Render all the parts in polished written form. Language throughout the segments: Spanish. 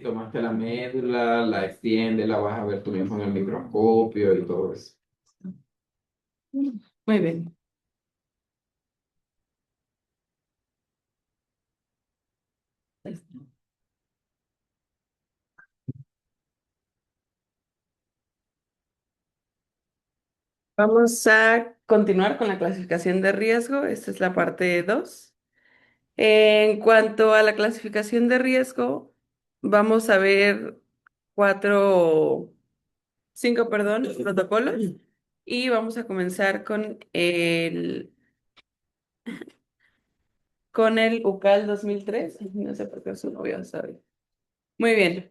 tomaste la médula, la extiendes, la vas a ver tú mismo en el microscopio y todo eso. Muy bien. Vamos a continuar con la clasificación de riesgo. Esta es la parte 2. En cuanto a la clasificación de riesgo, vamos a ver cinco, perdón, protocolos y vamos a comenzar con el UCAL 2003. No sé por qué su novio sabe. Muy bien.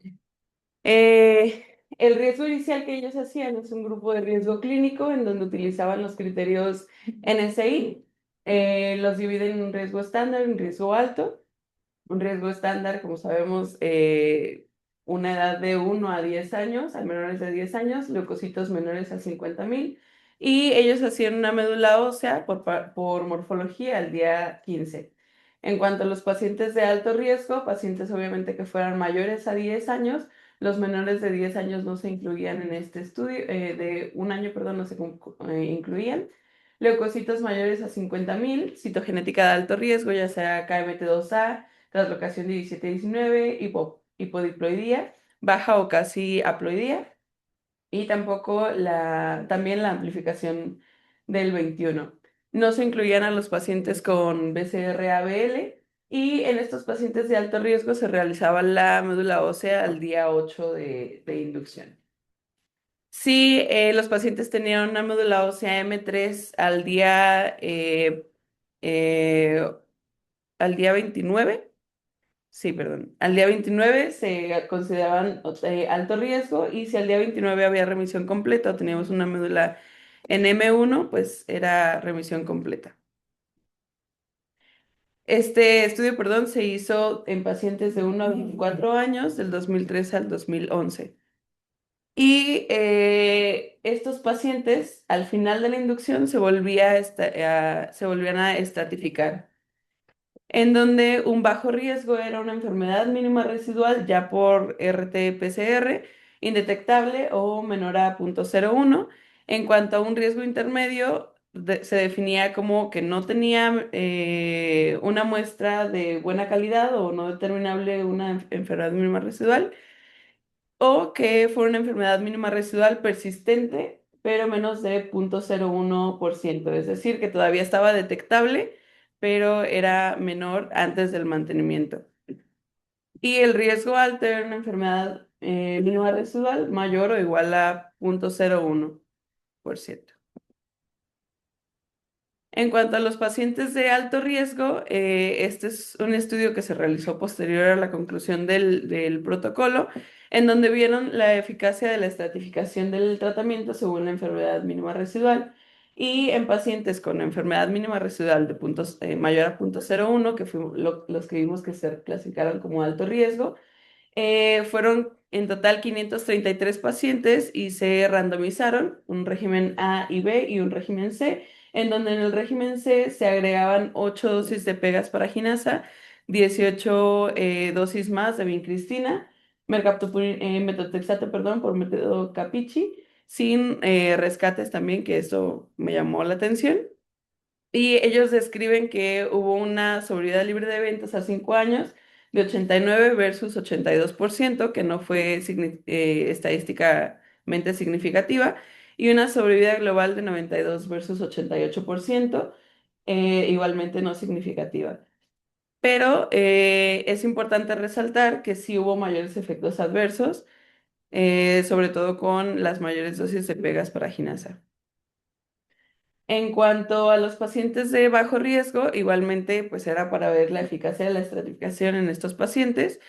El riesgo inicial que ellos hacían es un grupo de riesgo clínico en donde utilizaban los criterios NSI. Los dividen en un riesgo estándar y un riesgo alto. Un riesgo estándar, como sabemos, una edad de 1 a 10 años, a menores de 10 años, leucocitos menores a 50.000. Y ellos hacían una médula ósea por morfología al día 15. En cuanto a los pacientes de alto riesgo, pacientes obviamente que fueran mayores a 10 años, los menores de 10 años no se incluían en este estudio, de 1 año, perdón, no se incluían. Leucocitos mayores a 50.000, citogenética de alto riesgo, ya sea KMT2A, traslocación 17-19, hipodiploidía, baja o casi haploidía, y tampoco también la amplificación del 21. No se incluían a los pacientes con BCR-ABL y en estos pacientes de alto riesgo se realizaba la médula ósea al día 8 de inducción. Si los pacientes tenían una médula ósea M3 al día 29. Sí, perdón. Al día 29 se consideraban alto riesgo y si al día 29 había remisión completa o teníamos una médula en M1, pues era remisión completa. Este estudio, perdón, se hizo en pacientes de 1 a 24 años del 2003 al 2011. Y estos pacientes, al final de la inducción, se volvían a estratificar, en donde un bajo riesgo era una enfermedad mínima residual ya por RT-PCR, indetectable o menor a 0.01. En cuanto a un riesgo intermedio, se definía como que no tenía una muestra de buena calidad o no determinable una enfermedad mínima residual, o que fuera una enfermedad mínima residual persistente, pero menos de 0.01%, es decir, que todavía estaba detectable, pero era menor antes del mantenimiento. Y el riesgo alto era una enfermedad mínima residual mayor o igual a 0.01%. En cuanto a los pacientes de alto riesgo, este es un estudio que se realizó posterior a la conclusión del protocolo, en donde vieron la eficacia de la estratificación del tratamiento según la enfermedad mínima residual. Y en pacientes con enfermedad mínima residual de mayor a 0.01, que fueron los que vimos que se clasificaron como alto riesgo, fueron en total 533 pacientes y se randomizaron un régimen A y B y un régimen C, en donde en el régimen C se agregaban 8 dosis de pegasparagina, 18 dosis más de vincristina, metotrexato, perdón, por método Capichi, sin rescates también, que eso me llamó la atención. Y ellos describen que hubo una sobrevida libre de eventos a 5 años de 89 versus 82%, que no fue estadísticamente significativa, y una sobrevida global de 92 versus 88%, igualmente no significativa. Pero es importante resaltar que sí hubo mayores efectos adversos, sobre todo con las mayores dosis de pegas paraginasa. En cuanto a los pacientes de bajo riesgo, igualmente, pues era para ver la eficacia de la estratificación en estos pacientes.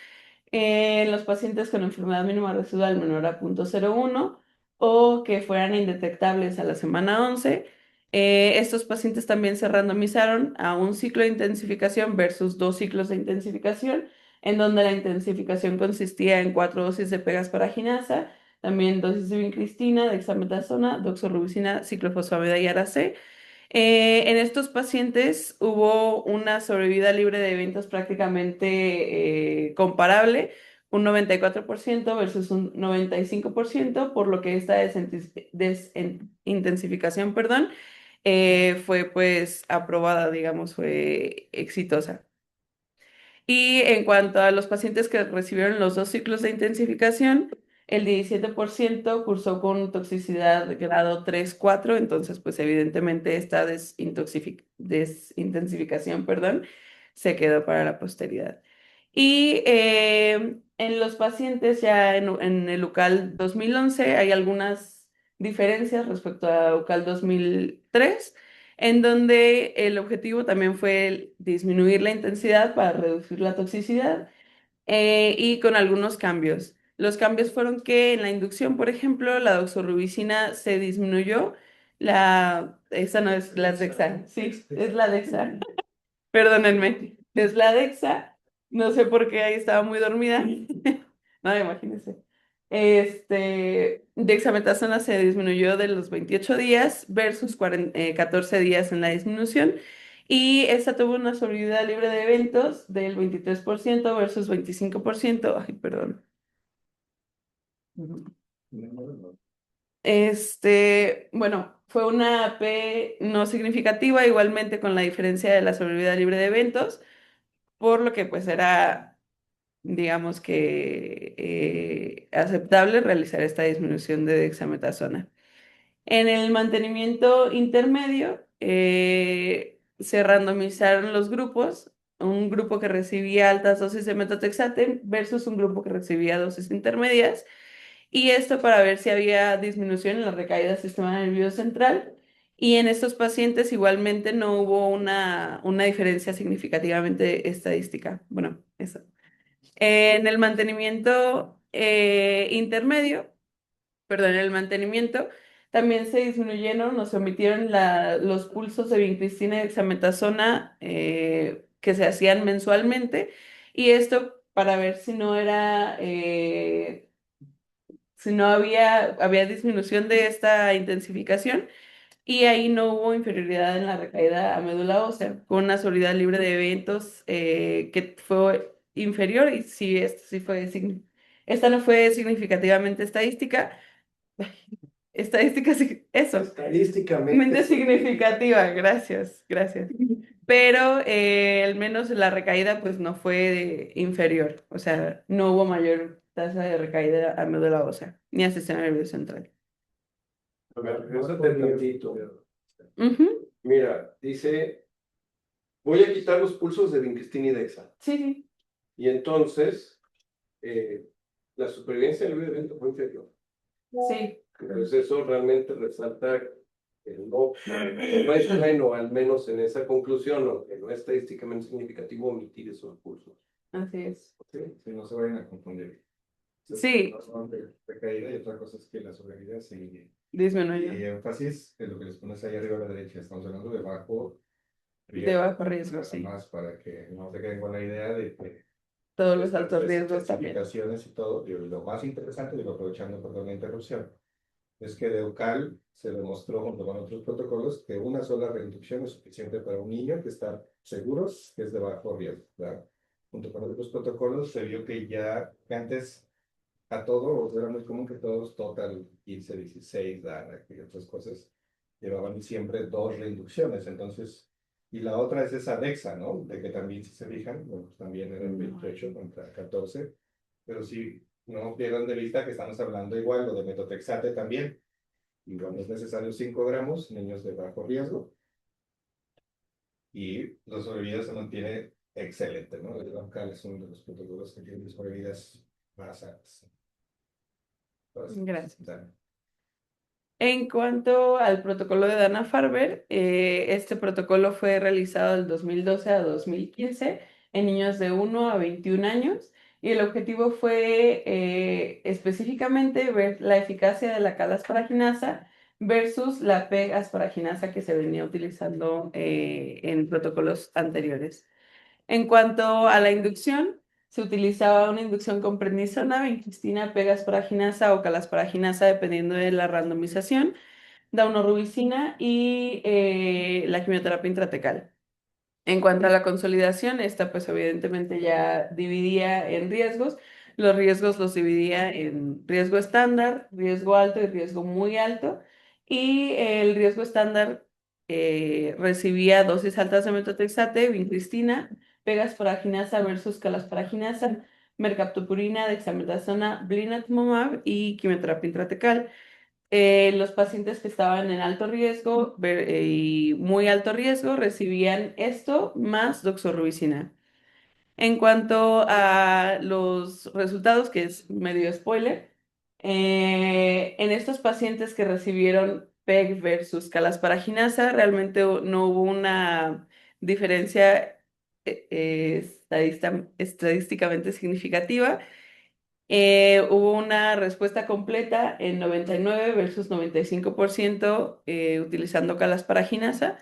En los pacientes con enfermedad mínima residual menor a 0.01 o que fueran indetectables a la semana 11, estos pacientes también se randomizaron a un ciclo de intensificación versus 2 ciclos de intensificación, en donde la intensificación consistía en 4 dosis de pegasparagina, también dosis de vincristina, dexametasona, doxorubicina, ciclofosfamida y ARA-C. En estos pacientes hubo una sobrevida libre de eventos prácticamente comparable, un 94% versus un 95%, por lo que esta desintensificación, perdón, fue pues aprobada, digamos, fue exitosa. Y en cuanto a los pacientes que recibieron los dos ciclos de intensificación, el 17% cursó con toxicidad grado 3-4, entonces pues evidentemente esta desintensificación, perdón, se quedó para la posteridad. Y en los pacientes ya en el UCAL 2011 hay algunas diferencias respecto a UCAL 2003, en donde el objetivo también fue el disminuir la intensidad para reducir la toxicidad, y con algunos cambios. Los cambios fueron que en la inducción, por ejemplo, la doxorubicina se disminuyó. Esa no es la dexa, sí, es la dexa. Perdónenme, es la Dexa. No sé por qué ahí estaba muy dormida. No, imagínense. Dexametasona se disminuyó de los 28 días versus 14 días en la disminución. Y esta tuvo una sobrevida libre de eventos del 23% versus 25%. Ay, perdón. Ujú. Bueno, fue una P no significativa, igualmente con la diferencia de la sobrevida libre de eventos, por lo que pues era, digamos que, aceptable realizar esta disminución de dexametasona. En el mantenimiento intermedio, se randomizaron los grupos, un grupo que recibía altas dosis de metotrexate versus un grupo que recibía dosis intermedias, y esto para ver si había disminución en la recaída del sistema nervioso central. Y en estos pacientes igualmente no hubo una diferencia significativamente estadística. Bueno, eso. En el mantenimiento intermedio, perdón, en el mantenimiento también se disminuyeron o se omitieron los pulsos de vincristina y dexametasona, que se hacían mensualmente, y esto para ver si no había disminución de esta intensificación, y ahí no hubo inferioridad en la recaída a médula ósea, con una soledad libre de eventos, que fue inferior, y sí, esta no fue significativamente estadística. Estadística, sí, eso. Estadísticamente Mente significativa, gracias, gracias. Pero al menos la recaída pues no fue inferior, o sea, no hubo mayor tasa de recaída a médula ósea, ni al sistema nervioso central. A ver, regresate tantito. Ujú. Mira, dice, voy a quitar los pulsos de vincristina y dexa. Sí, sí, Y entonces, la supervivencia del evento fue inferior. sí, Entonces eso realmente resalta que no es bueno, al menos en esa conclusión, aunque no es estadísticamente significativo omitir esos pulsos. así es. Sí, sí, no se vayan a confundir. Sí, No son de caída y otra cosa es que la sobrevida sí. disminuyó. Y énfasis en lo que les pones ahí arriba a la derecha. Estamos hablando de bajo De bajo riesgo, nada sí. más para que no se queden con la idea de que Todos los estas altos riesgos también. clasificaciones y todo. Y lo más interesante, digo, aprovechando, perdón, la interrupción, es que de EUCAL se demostró junto con otros protocolos que una sola reducción es suficiente para un niño que está seguro que es de bajo riesgo, ¿verdad? Junto con otros protocolos se vio que antes a todos era muy común que todos, total 15, 16, DANA y otras cosas, llevaban siempre dos reinducciones. Entonces, y la otra es esa DEXA, ¿no? De que también, si se fijan, bueno, pues también eran 28 contra 14, pero sí, no pierdan de vista que estamos hablando igual, lo de metotrexate también. Igual es necesario 5 gramos, niños de bajo riesgo, y los sobrevividas se mantiene excelente, ¿no? El local es uno de los protocolos que tiene sobrevividas más altas. Gracias. Dale. En cuanto al protocolo de Dana-Farber, este protocolo fue realizado del 2012 a 2015 en niños de 1 a 21 años, y el objetivo fue específicamente ver la eficacia de la cal-asparaginasa versus la PEG-asparaginasa que se venía utilizando en protocolos anteriores. En cuanto a la inducción, se utilizaba una inducción con prednisona, vincristina, pegasparaginasa o calasparaginasa, dependiendo de la randomización, daunorubicina y la quimioterapia intratecal. En cuanto a la consolidación, esta pues evidentemente ya dividía en riesgos, Los riesgos los dividía en riesgo estándar, riesgo alto y riesgo muy alto. Y el riesgo estándar recibía dosis altas de metotrexate, vincristina, pegasparagina versus calasparagina, mercaptopurina, dexametasona, blinatumomab y quimioterapia intratecal. Los pacientes que estaban en alto riesgo y muy alto riesgo recibían esto más doxorubicina. En cuanto a los resultados, que es medio spoiler, en estos pacientes que recibieron PEG versus calasparagina, realmente no hubo una diferencia estadísticamente significativa. Hubo una respuesta completa en 99 versus 95% utilizando calasparagina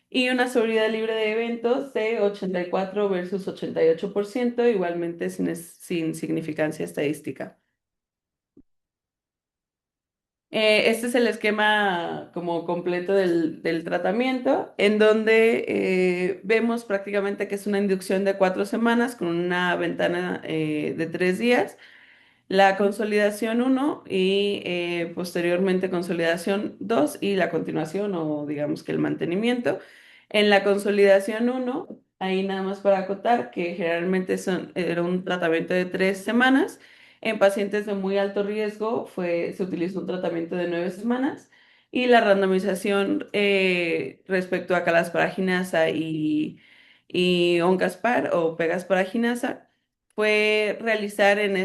y una sobriedad libre de eventos de 84 versus 88%, igualmente sin significancia estadística. Este es el esquema como completo del tratamiento, en donde vemos prácticamente que es una inducción de 4 semanas con una ventana de 3 días. La consolidación uno y posteriormente consolidación 2 y la continuación o digamos que el mantenimiento. En la consolidación uno, ahí nada más para acotar que generalmente era un tratamiento de 3 semanas. En pacientes de muy alto riesgo se utilizó un tratamiento de 9 semanas y la randomización respecto a calasparagina y oncaspar o pegasparaginasa fue realizar en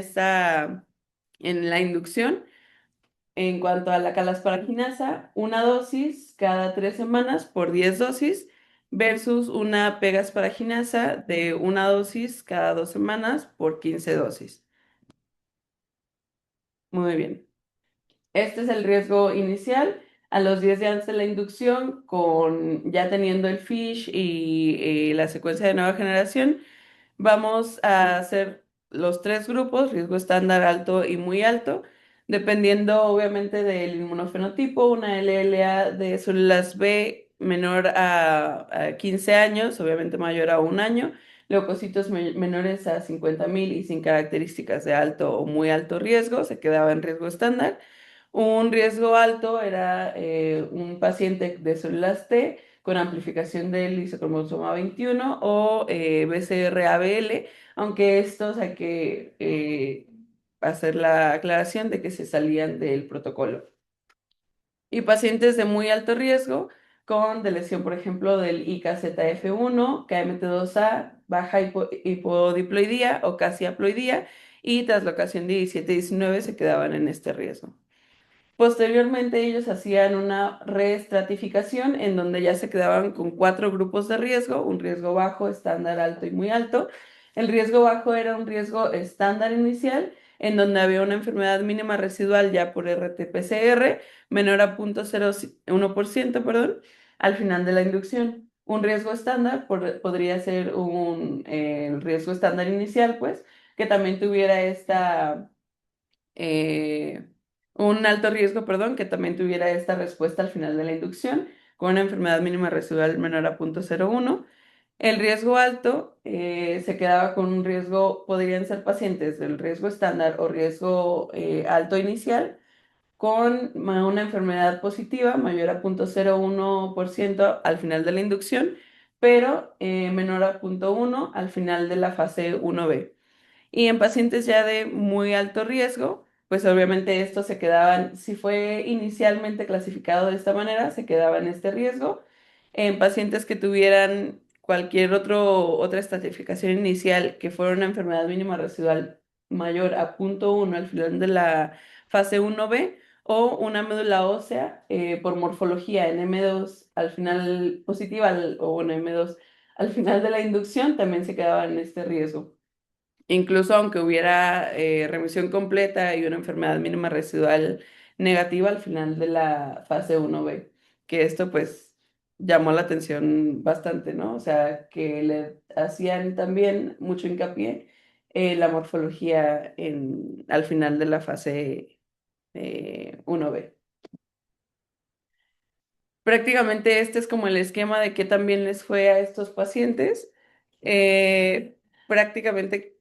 la inducción, en cuanto a la calasparagina, una dosis cada 3 semanas por 10 dosis versus una pegasparaginasa de una dosis cada 2 semanas por 15 dosis. Muy bien. Este es el riesgo inicial. A los 10 días de la inducción, ya teniendo el FISH y la secuencia de nueva generación, vamos a hacer los 3 grupos, riesgo estándar, alto y muy alto, dependiendo obviamente del inmunofenotipo, una LLA de células B menor a 15 años, obviamente mayor a 1 año, leucocitos menores a 50.000 y sin características de alto o muy alto riesgo, se quedaba en riesgo estándar. Un riesgo alto era un paciente de células T con amplificación del lisocromosoma 21 o BCR-ABL, aunque estos hay que hacer la aclaración de que se salían del protocolo. Y pacientes de muy alto riesgo con lesión, por ejemplo, del IKZF1, KMT2A, baja hipodiploidía o casi haploidía y traslocación 17-19 se quedaban en este riesgo. Posteriormente ellos hacían una reestratificación en donde ya se quedaban con 4 grupos de riesgo, un riesgo bajo, estándar, alto y muy alto. El riesgo bajo era un riesgo estándar inicial en donde había una enfermedad mínima residual ya por RT-PCR menor a 0.01%, perdón, al final de la inducción. Un riesgo estándar podría ser el riesgo estándar inicial, pues, que también tuviera eh, un alto riesgo, perdón, que también tuviera esta respuesta al final de la inducción, con una enfermedad mínima residual menor a 0.01. El riesgo alto se quedaba con un riesgo, podrían ser pacientes del riesgo estándar o riesgo alto inicial, con una enfermedad positiva mayor a 0.01% al final de la inducción, pero menor a 0.1 al final de la fase 1B. Y en pacientes ya de muy alto riesgo, pues obviamente estos se quedaban, si fue inicialmente clasificado de esta manera, se quedaba en este riesgo. En pacientes que tuvieran cualquier otra estratificación inicial que fuera una enfermedad mínima residual mayor a 0.1 al final de la fase 1B o una médula ósea por morfología en M2 al final positiva o una M2 al final de la inducción, también se quedaban en este riesgo. Incluso aunque hubiera remisión completa y una enfermedad mínima residual negativa al final de la fase 1B, que esto pues llamó la atención bastante, ¿no? O sea, que le hacían también mucho hincapié en la morfología al final de la fase 1B. Prácticamente este es como el esquema de qué también les fue a estos pacientes. Prácticamente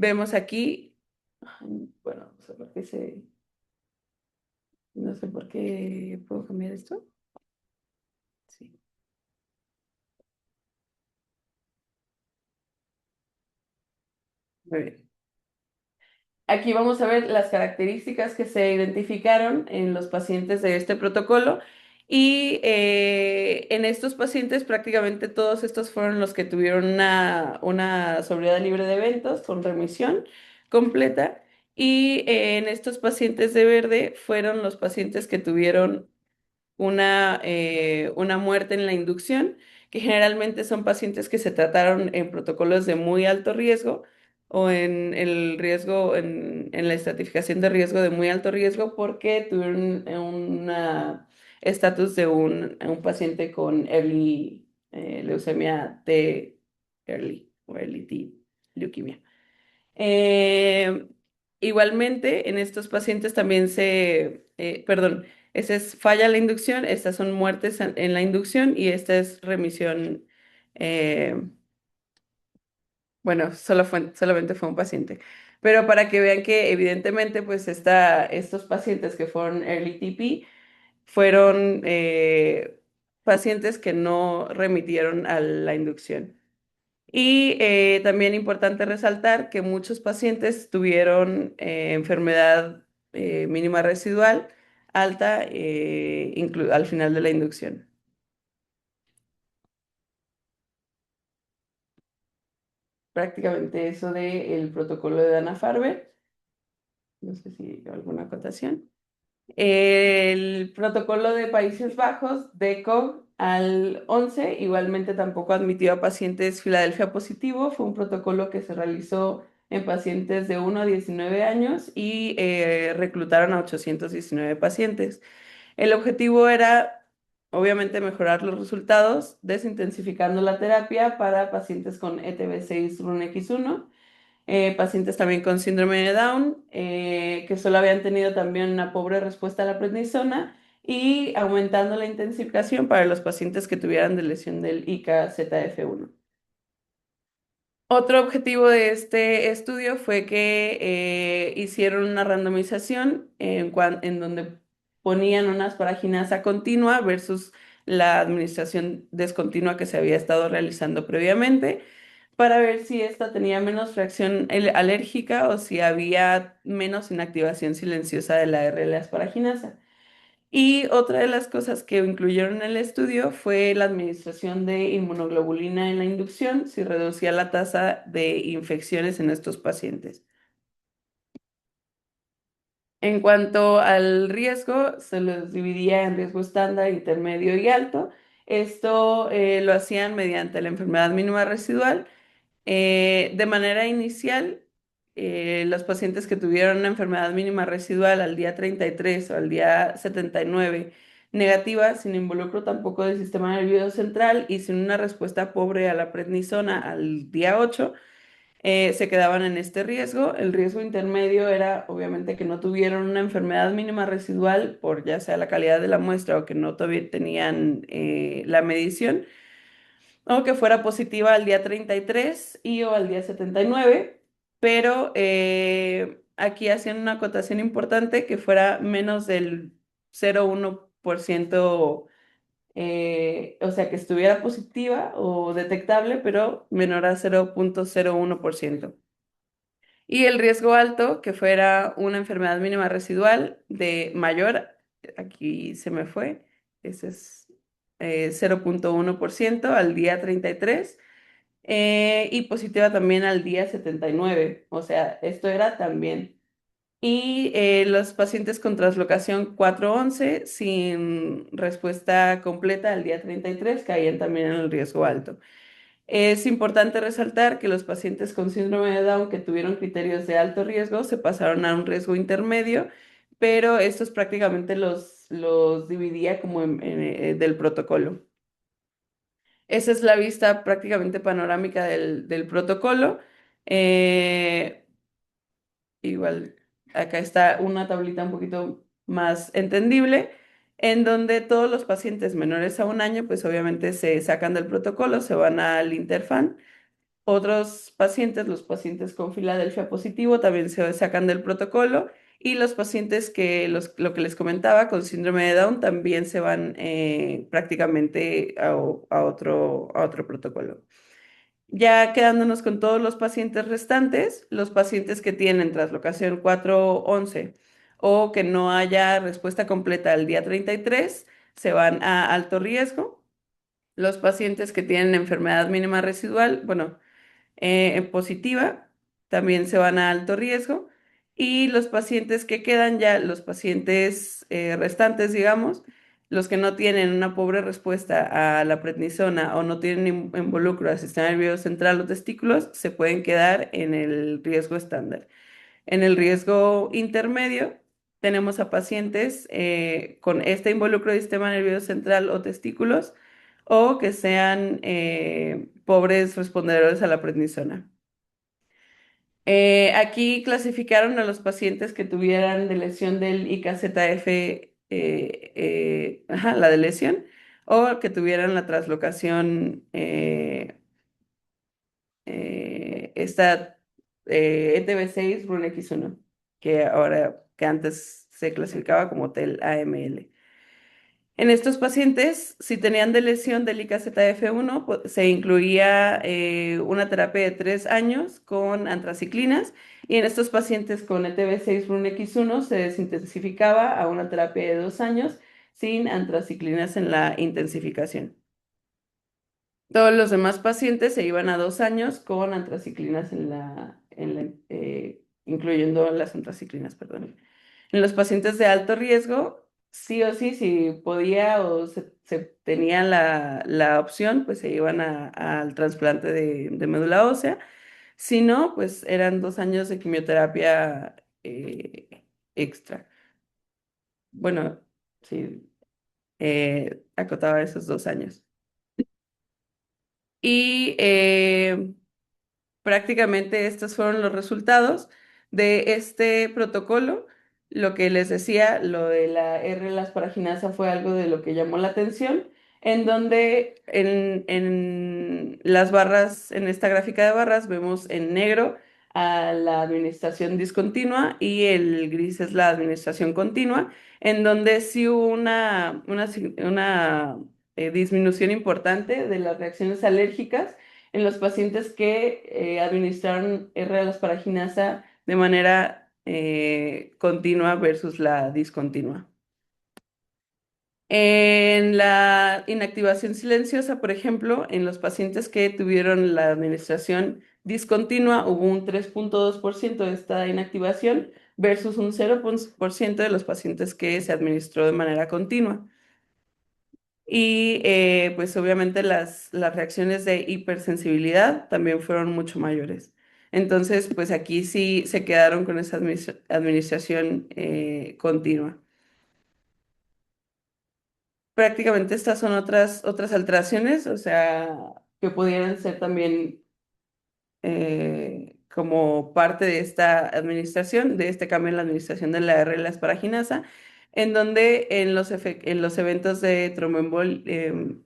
vemos aquí, bueno, no sé por qué puedo cambiar esto. Sí. Muy bien. Aquí vamos a ver las características que se identificaron en los pacientes de este protocolo y en estos pacientes prácticamente todos estos fueron los que tuvieron una sobriedad libre de eventos con remisión completa y en estos pacientes de verde fueron los pacientes que tuvieron una muerte en la inducción, que generalmente son pacientes que se trataron en protocolos de muy alto riesgo o en el riesgo, en la estratificación de riesgo de muy alto riesgo, porque tuvieron una estatus de un paciente con early leucemia T early o early T leuquimia. Eh, Igualmente, en estos pacientes también perdón, esa es falla la inducción, estas son muertes en la inducción y esta es remisión, eh, bueno, solamente fue un paciente. Pero para que vean que evidentemente, pues estos pacientes que fueron early TP fueron pacientes que no remitieron a la inducción. Y también importante resaltar que muchos pacientes tuvieron enfermedad mínima residual alta al final de la inducción. Prácticamente eso del protocolo de Dana-Farber. No sé si alguna acotación. El protocolo de Países Bajos, DECOG, al 11, igualmente tampoco admitió a pacientes Filadelfia positivo. Fue un protocolo que se realizó en pacientes de 1 a 19 años y reclutaron a 819 pacientes. El objetivo era, obviamente, mejorar los resultados, desintensificando la terapia para pacientes con ETB6-RUNX1, pacientes también con síndrome de Down, que solo habían tenido también una pobre respuesta a la prednisona, y aumentando la intensificación para los pacientes que tuvieran de lesión del IKZF1. Otro objetivo de este estudio fue que hicieron una randomización en donde ponían una asparaginasa continua versus la administración descontinua que se había estado realizando previamente, para ver si esta tenía menos reacción alérgica o si había menos inactivación silenciosa de la RL asparaginasa. Y otra de las cosas que incluyeron en el estudio fue la administración de inmunoglobulina en la inducción, si reducía la tasa de infecciones en estos pacientes. En cuanto al riesgo, se los dividía en riesgo estándar, intermedio y alto. Esto lo hacían mediante la enfermedad mínima residual. De manera inicial, los pacientes que tuvieron una enfermedad mínima residual al día 33 o al día 79 negativa, sin involucro tampoco del sistema nervioso central y sin una respuesta pobre a la prednisona al día 8, se quedaban en este riesgo. El riesgo intermedio era obviamente que no tuvieron una enfermedad mínima residual por ya sea la calidad de la muestra o que no todavía tenían la medición, o que fuera positiva al día 33 y o al día 79, pero aquí hacían una acotación importante que fuera menos del 0,1%, o sea, que estuviera positiva o detectable, pero menor a 0,01%. Y el riesgo alto, que fuera una enfermedad mínima residual de mayor, aquí se me fue, ese es 0,1% al día 33 y positiva también al día 79. O sea, esto era también. Y los pacientes con translocación 411 sin respuesta completa al día 33 caían también en el riesgo alto. Es importante resaltar que los pacientes con síndrome de Down que tuvieron criterios de alto riesgo se pasaron a un riesgo intermedio, pero estos prácticamente los dividía como del protocolo. Esa es la vista prácticamente panorámica del protocolo. Eh, Igual, acá está una tablita un poquito más entendible, en donde todos los pacientes menores a un año, pues obviamente se sacan del protocolo, se van al Interfan Otros pacientes, los pacientes con Filadelfia positivo, también se sacan del protocolo y los pacientes lo que les comentaba, con síndrome de Down, también se van prácticamente a otro protocolo. Ya quedándonos con todos los pacientes restantes, los pacientes que tienen traslocación 411 o que no haya respuesta completa al día 33 se van a alto riesgo. Los pacientes que tienen enfermedad mínima residual, bueno, positiva, también se van a alto riesgo. Y los pacientes que quedan ya, los pacientes restantes, digamos, los que no tienen una pobre respuesta a la prednisona o no tienen involucro al sistema nervioso central o testículos, se pueden quedar en el riesgo estándar. En el riesgo intermedio, tenemos a pacientes con este involucro del sistema nervioso central o testículos o que sean pobres respondedores a la prednisona. Aquí clasificaron a los pacientes que tuvieran de lesión del IKZF, ajá, la de lesión, o que tuvieran la traslocación, esta ETB6 RUNX1, que antes se clasificaba como TEL-AML. En estos pacientes, si tenían de lesión del IKZF1, se incluía una terapia de 3 años con antraciclinas y en estos pacientes con ETB6 RUNX1 se desintensificaba a una terapia de 2 años sin antraciclinas en la intensificación. Todos los demás pacientes se iban a 2 años con antraciclinas incluyendo las antraciclinas, perdón. En los pacientes de alto riesgo, sí o sí, si podía o se tenía la opción, pues se iban al trasplante de médula ósea. Si no, pues eran 2 años de quimioterapia extra. Bueno, sí, acotaba esos 2 años. Y prácticamente estos fueron los resultados de este protocolo. Lo que les decía, lo de la R-lasparginasa fue algo de lo que llamó la atención, en donde en las barras, en esta gráfica de barras, vemos en negro a la administración discontinua y el gris es la administración continua, en donde sí hubo una disminución importante de las reacciones alérgicas en los pacientes que administraron R-lasparginasa de manera continua versus la discontinua. En la inactivación silenciosa, por ejemplo, en los pacientes que tuvieron la administración discontinua, hubo un 3.2% de esta inactivación versus un 0% de los pacientes que se administró de manera continua. Y pues obviamente las reacciones de hipersensibilidad también fueron mucho mayores. Entonces, pues aquí sí se quedaron con esa administración continua. Prácticamente estas son otras alteraciones, o sea, que pudieran ser también como parte de esta administración, de este cambio en la administración de la R-lasparginasa, en donde en los eventos de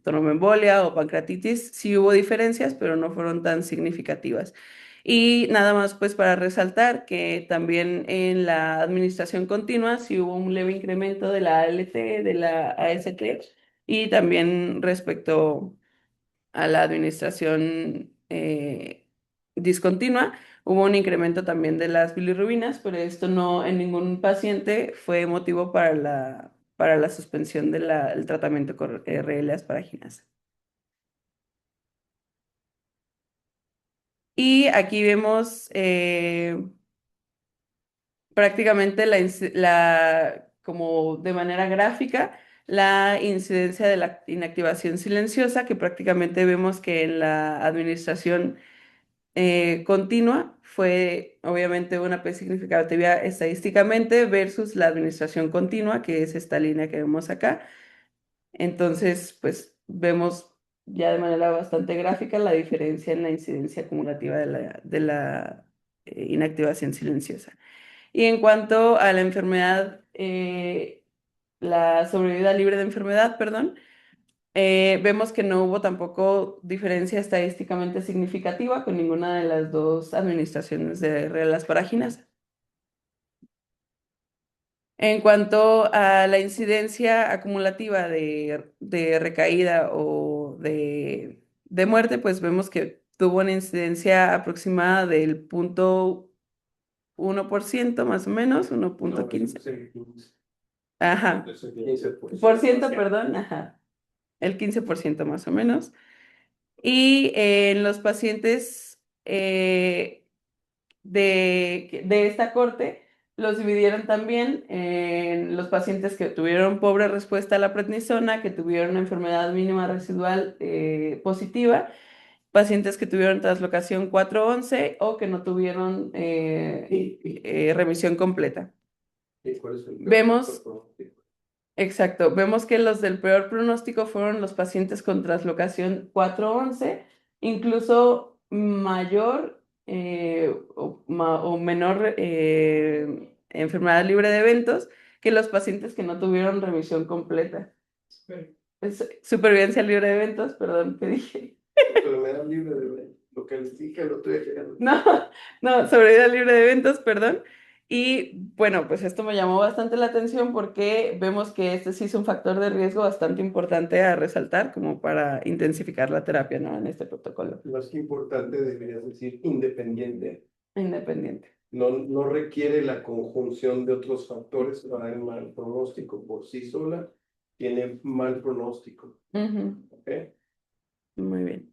tromboembolia o pancreatitis sí hubo diferencias, pero no fueron tan significativas. Y nada más pues para resaltar que también en la administración continua sí hubo un leve incremento de la ALT, de la AST y también respecto a la administración discontinua, hubo un incremento también de las bilirrubinas, pero esto no en ningún paciente fue motivo para la suspensión del tratamiento con RL asparaginasa. Y aquí vemos prácticamente como de manera gráfica la incidencia de la inactivación silenciosa, que prácticamente vemos que en la administración continua fue obviamente una P significativa estadísticamente versus la administración continua, que es esta línea que vemos acá. Entonces, pues vemos ya de manera bastante gráfica la diferencia en la incidencia acumulativa de la inactivación silenciosa. Y en cuanto a la enfermedad, la sobrevida libre de enfermedad, perdón, Vemos que no hubo tampoco diferencia estadísticamente significativa con ninguna de las dos administraciones de las paráginas. En cuanto a la incidencia acumulativa de recaída o de muerte, pues vemos que tuvo una incidencia aproximada del 0,1% más o menos, 1,15. Ajá, 15%. perdón, ajá, el 15% más o menos. Y en los pacientes de esta corte los dividieron también en los pacientes que tuvieron pobre respuesta a la prednisona, que tuvieron una enfermedad mínima residual positiva, pacientes que tuvieron translocación 411 o que no tuvieron remisión completa. ¿Y cuál es el Vemos- pronóstico? Exacto, vemos que los del peor pronóstico fueron los pacientes con translocación 411, incluso mayor o menor enfermedad libre de eventos que los pacientes que no tuvieron remisión completa. Supervivencia libre de eventos, perdón, ¿qué dije? Enfermedad libre de lo que les dije, lo estoy dejando. No, sobrevivencia libre de eventos, perdón. Y bueno, pues esto me llamó bastante la atención porque vemos que este sí es un factor de riesgo bastante importante a resaltar como para intensificar la terapia, ¿no? En este protocolo Más que importante, deberías decir independiente. independiente. No requiere la conjunción de otros factores para el mal pronóstico. Por sí sola tiene mal pronóstico. Ujú, ¿Ok? muy bien.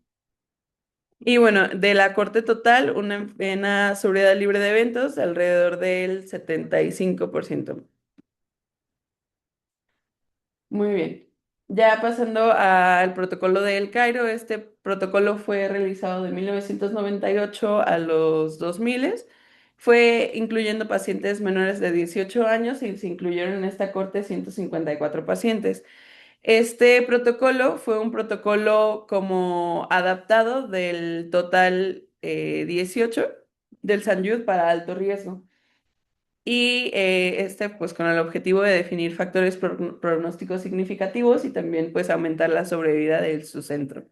Y bueno, de la corte total, una sobriedad libre de eventos de alrededor del 75%. Muy bien. Ya pasando al protocolo de El Cairo, este protocolo fue realizado de 1998 a los 2000. Fue incluyendo pacientes menores de 18 años y se incluyeron en esta corte 154 pacientes. Este protocolo fue un protocolo como adaptado del total 18 del San Jude para alto riesgo. Y pues con el objetivo de definir factores pronósticos significativos y también pues aumentar la sobrevida de su centro.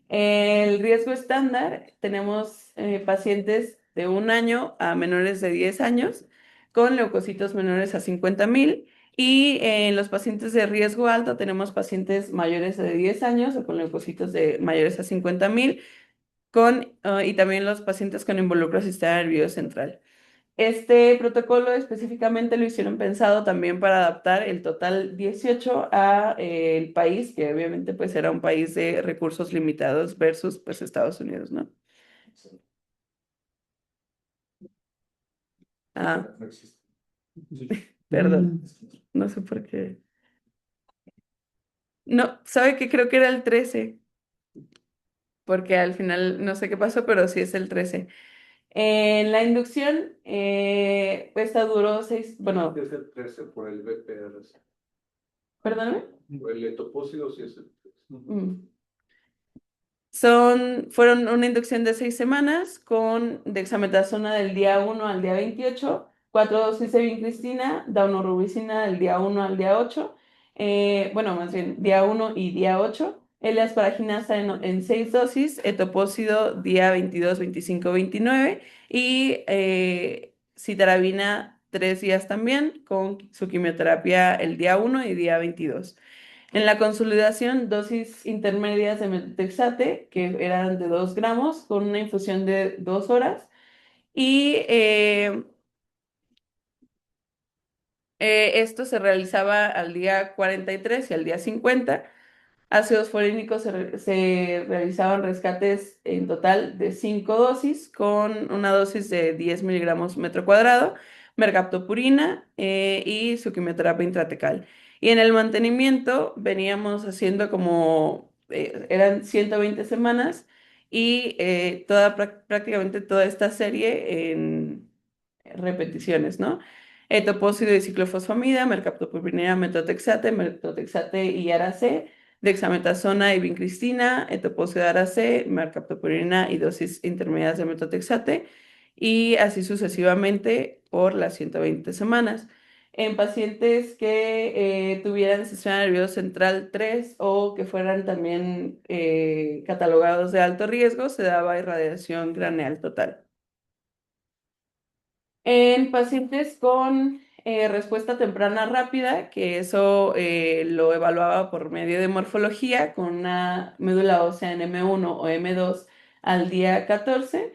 El riesgo estándar, tenemos pacientes de 1 año a menores de 10 años con leucocitos menores a 50,000 y en los pacientes de riesgo alto tenemos pacientes mayores de 10 años o con leucocitos mayores a 50,000 y también los pacientes con involucro al sistema nervioso central. Este protocolo específicamente lo hicieron pensado también para adaptar el total 18 a el país, que obviamente pues era un país de recursos limitados versus pues Estados Unidos, ¿no? Ah, No existe. perdón, no sé por qué. No, ¿sabe qué? Creo que era el 13, porque al final no sé qué pasó, pero sí es el 13. En la inducción, esta duró bueno, Es el 13 por el BPRC. perdóname. Por el etopósido sí es el 13. Mm. Fueron una inducción de 6 semanas con dexametasona del día 1 al día 28, 4 dosis de vincristina, daunorubicina del día 1 al día 8, bueno, más bien día 1 y día 8, L-asparaginasa en 6 dosis, etopósido día 22, 25, 29 y citarabina 3 días también con su quimioterapia el día 1 y día 22. En la consolidación, dosis intermedias de metotrexate, que eran de 2 gramos, con una infusión de 2 horas. Y esto se realizaba al día 43 y al día 50. Ácidos folínicos se realizaban rescates en total de 5 dosis, con una dosis de 10 miligramos metro cuadrado, mercaptopurina y su quimioterapia intratecal. Y en el mantenimiento veníamos haciendo eran 120 semanas y prácticamente toda esta serie en repeticiones, ¿no? Etopósido y ciclofosfamida, mercaptopurina, metotrexate y aracé, dexametasona y vincristina, etopósido de aracé, mercaptopurina y dosis intermedias de metotrexate, y así sucesivamente por las 120 semanas. en pacientes que tuvieran sistema nervioso central 3 o que fueran también catalogados de alto riesgo, se daba irradiación craneal total. En pacientes con respuesta temprana rápida, que eso lo evaluaba por medio de morfología con una médula ósea en M1 o M2 al día 14,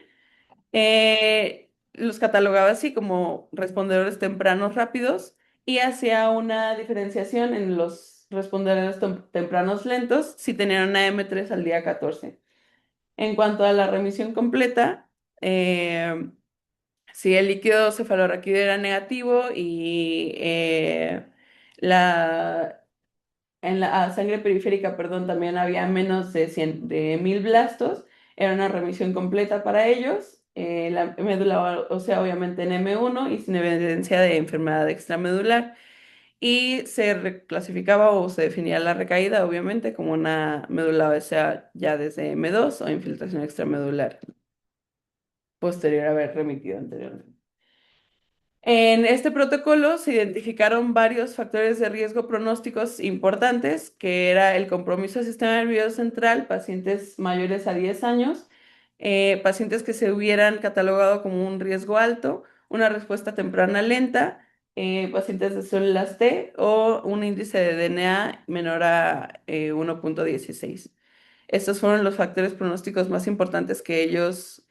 los catalogaba así como respondedores tempranos rápidos y hacía una diferenciación en los respondedores tempranos lentos si tenían una M3 al día 14. En cuanto a la remisión completa, si el líquido cefalorraquídeo era negativo y la, en la sangre periférica, perdón, también había menos de 100, de 1000 blastos, era una remisión completa para ellos. La médula ósea obviamente en M1 y sin evidencia de enfermedad extramedular. Y se reclasificaba o se definía la recaída, obviamente, como una médula ósea ya desde M2 o infiltración extramedular, posterior a haber remitido anteriormente. En este protocolo se identificaron varios factores de riesgo pronósticos importantes, que era el compromiso del sistema nervioso central, pacientes mayores a 10 años, pacientes que se hubieran catalogado como un riesgo alto, una respuesta temprana lenta, pacientes de células T o un índice de DNA menor a 1.16. Estos fueron los factores pronósticos más importantes que ellos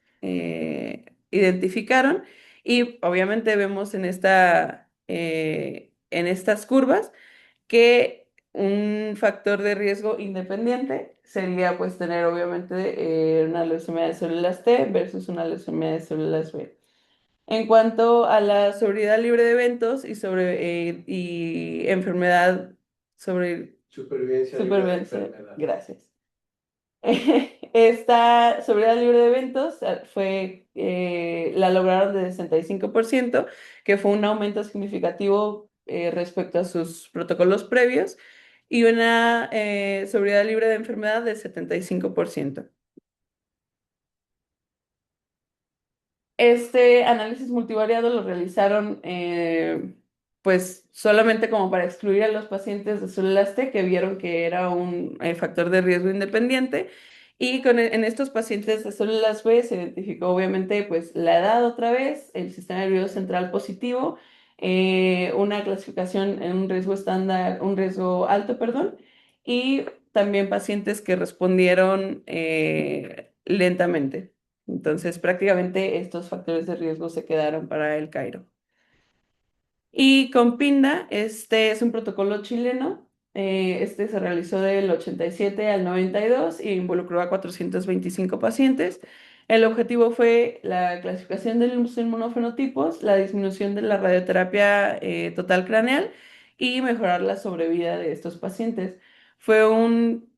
identificaron. Y obviamente vemos en estas curvas que un factor de riesgo independiente sería pues tener obviamente una leucemia de células T versus una leucemia de células B. En cuanto a la sobriedad libre de eventos y enfermedad sobre Supervivencia libre de supervivencia, enfermedad. gracias. Esta sobriedad libre de eventos la lograron de 65%, que fue un aumento significativo respecto a sus protocolos previos, y una sobriedad libre de enfermedad de 75%. Este análisis multivariado lo realizaron pues solamente como para excluir a los pacientes de células T que vieron que era un factor de riesgo independiente y en estos pacientes de células B se identificó obviamente pues la edad otra vez, el sistema nervioso central positivo, una clasificación en un riesgo estándar, un riesgo alto, perdón, y también pacientes que respondieron lentamente. Entonces, prácticamente estos factores de riesgo se quedaron para el Cairo. Y con PINDA, este es un protocolo chileno. Este se realizó del 87 al 92 e involucró a 425 pacientes. El objetivo fue la clasificación de los inmunofenotipos, la disminución de la radioterapia total craneal y mejorar la sobrevida de estos pacientes. Fue un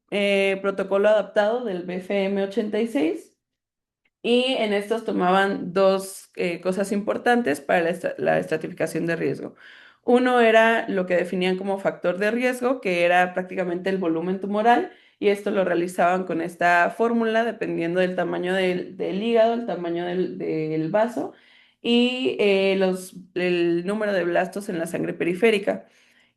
protocolo adaptado del BFM 86 y en estos tomaban dos cosas importantes para la estratificación de riesgo. Uno era lo que definían como factor de riesgo, que era prácticamente el volumen tumoral, y esto lo realizaban con esta fórmula dependiendo del tamaño del hígado, el tamaño del vaso y el número de blastos en la sangre periférica.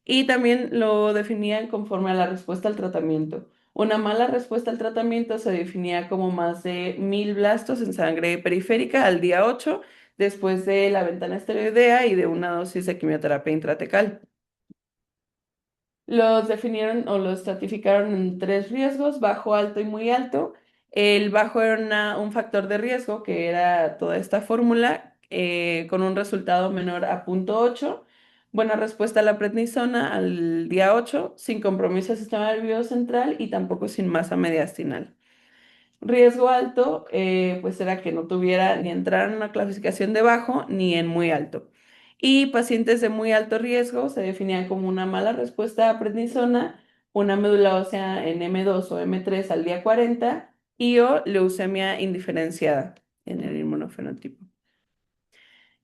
Y también lo definían conforme a la respuesta al tratamiento. Una mala respuesta al tratamiento se definía como más de 1000 blastos en sangre periférica al día 8 después de la ventana esteroidea y de una dosis de quimioterapia intratecal. Los definieron o los estratificaron en tres riesgos, bajo, alto y muy alto. El bajo era un factor de riesgo, que era toda esta fórmula, con un resultado menor a 0.8. Buena respuesta a la prednisona al día 8, sin compromiso al sistema nervioso central y tampoco sin masa mediastinal. Riesgo alto, pues era que no tuviera ni entrar en una clasificación de bajo ni en muy alto. Y pacientes de muy alto riesgo se definían como una mala respuesta a prednisona, una médula ósea en M2 o M3 al día 40 y o leucemia indiferenciada en el inmunofenotipo.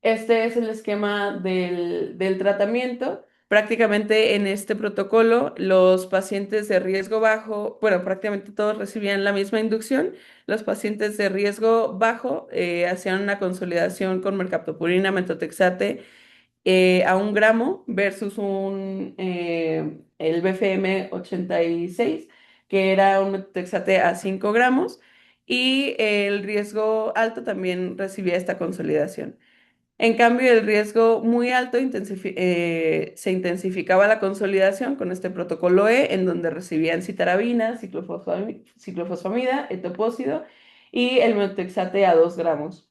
Este es el esquema del tratamiento. Prácticamente en este protocolo, los pacientes de riesgo bajo, bueno, prácticamente todos recibían la misma inducción. Los pacientes de riesgo bajo hacían una consolidación con mercaptopurina, metotrexate a 1 gramo versus el BFM 86, que era un metotrexate a 5 gramos, y el riesgo alto también recibía esta consolidación. En cambio, el riesgo muy alto se intensificaba la consolidación con este protocolo E, en donde recibían citarabina, ciclofosfamida, etopósido y el metotrexate a 2 gramos.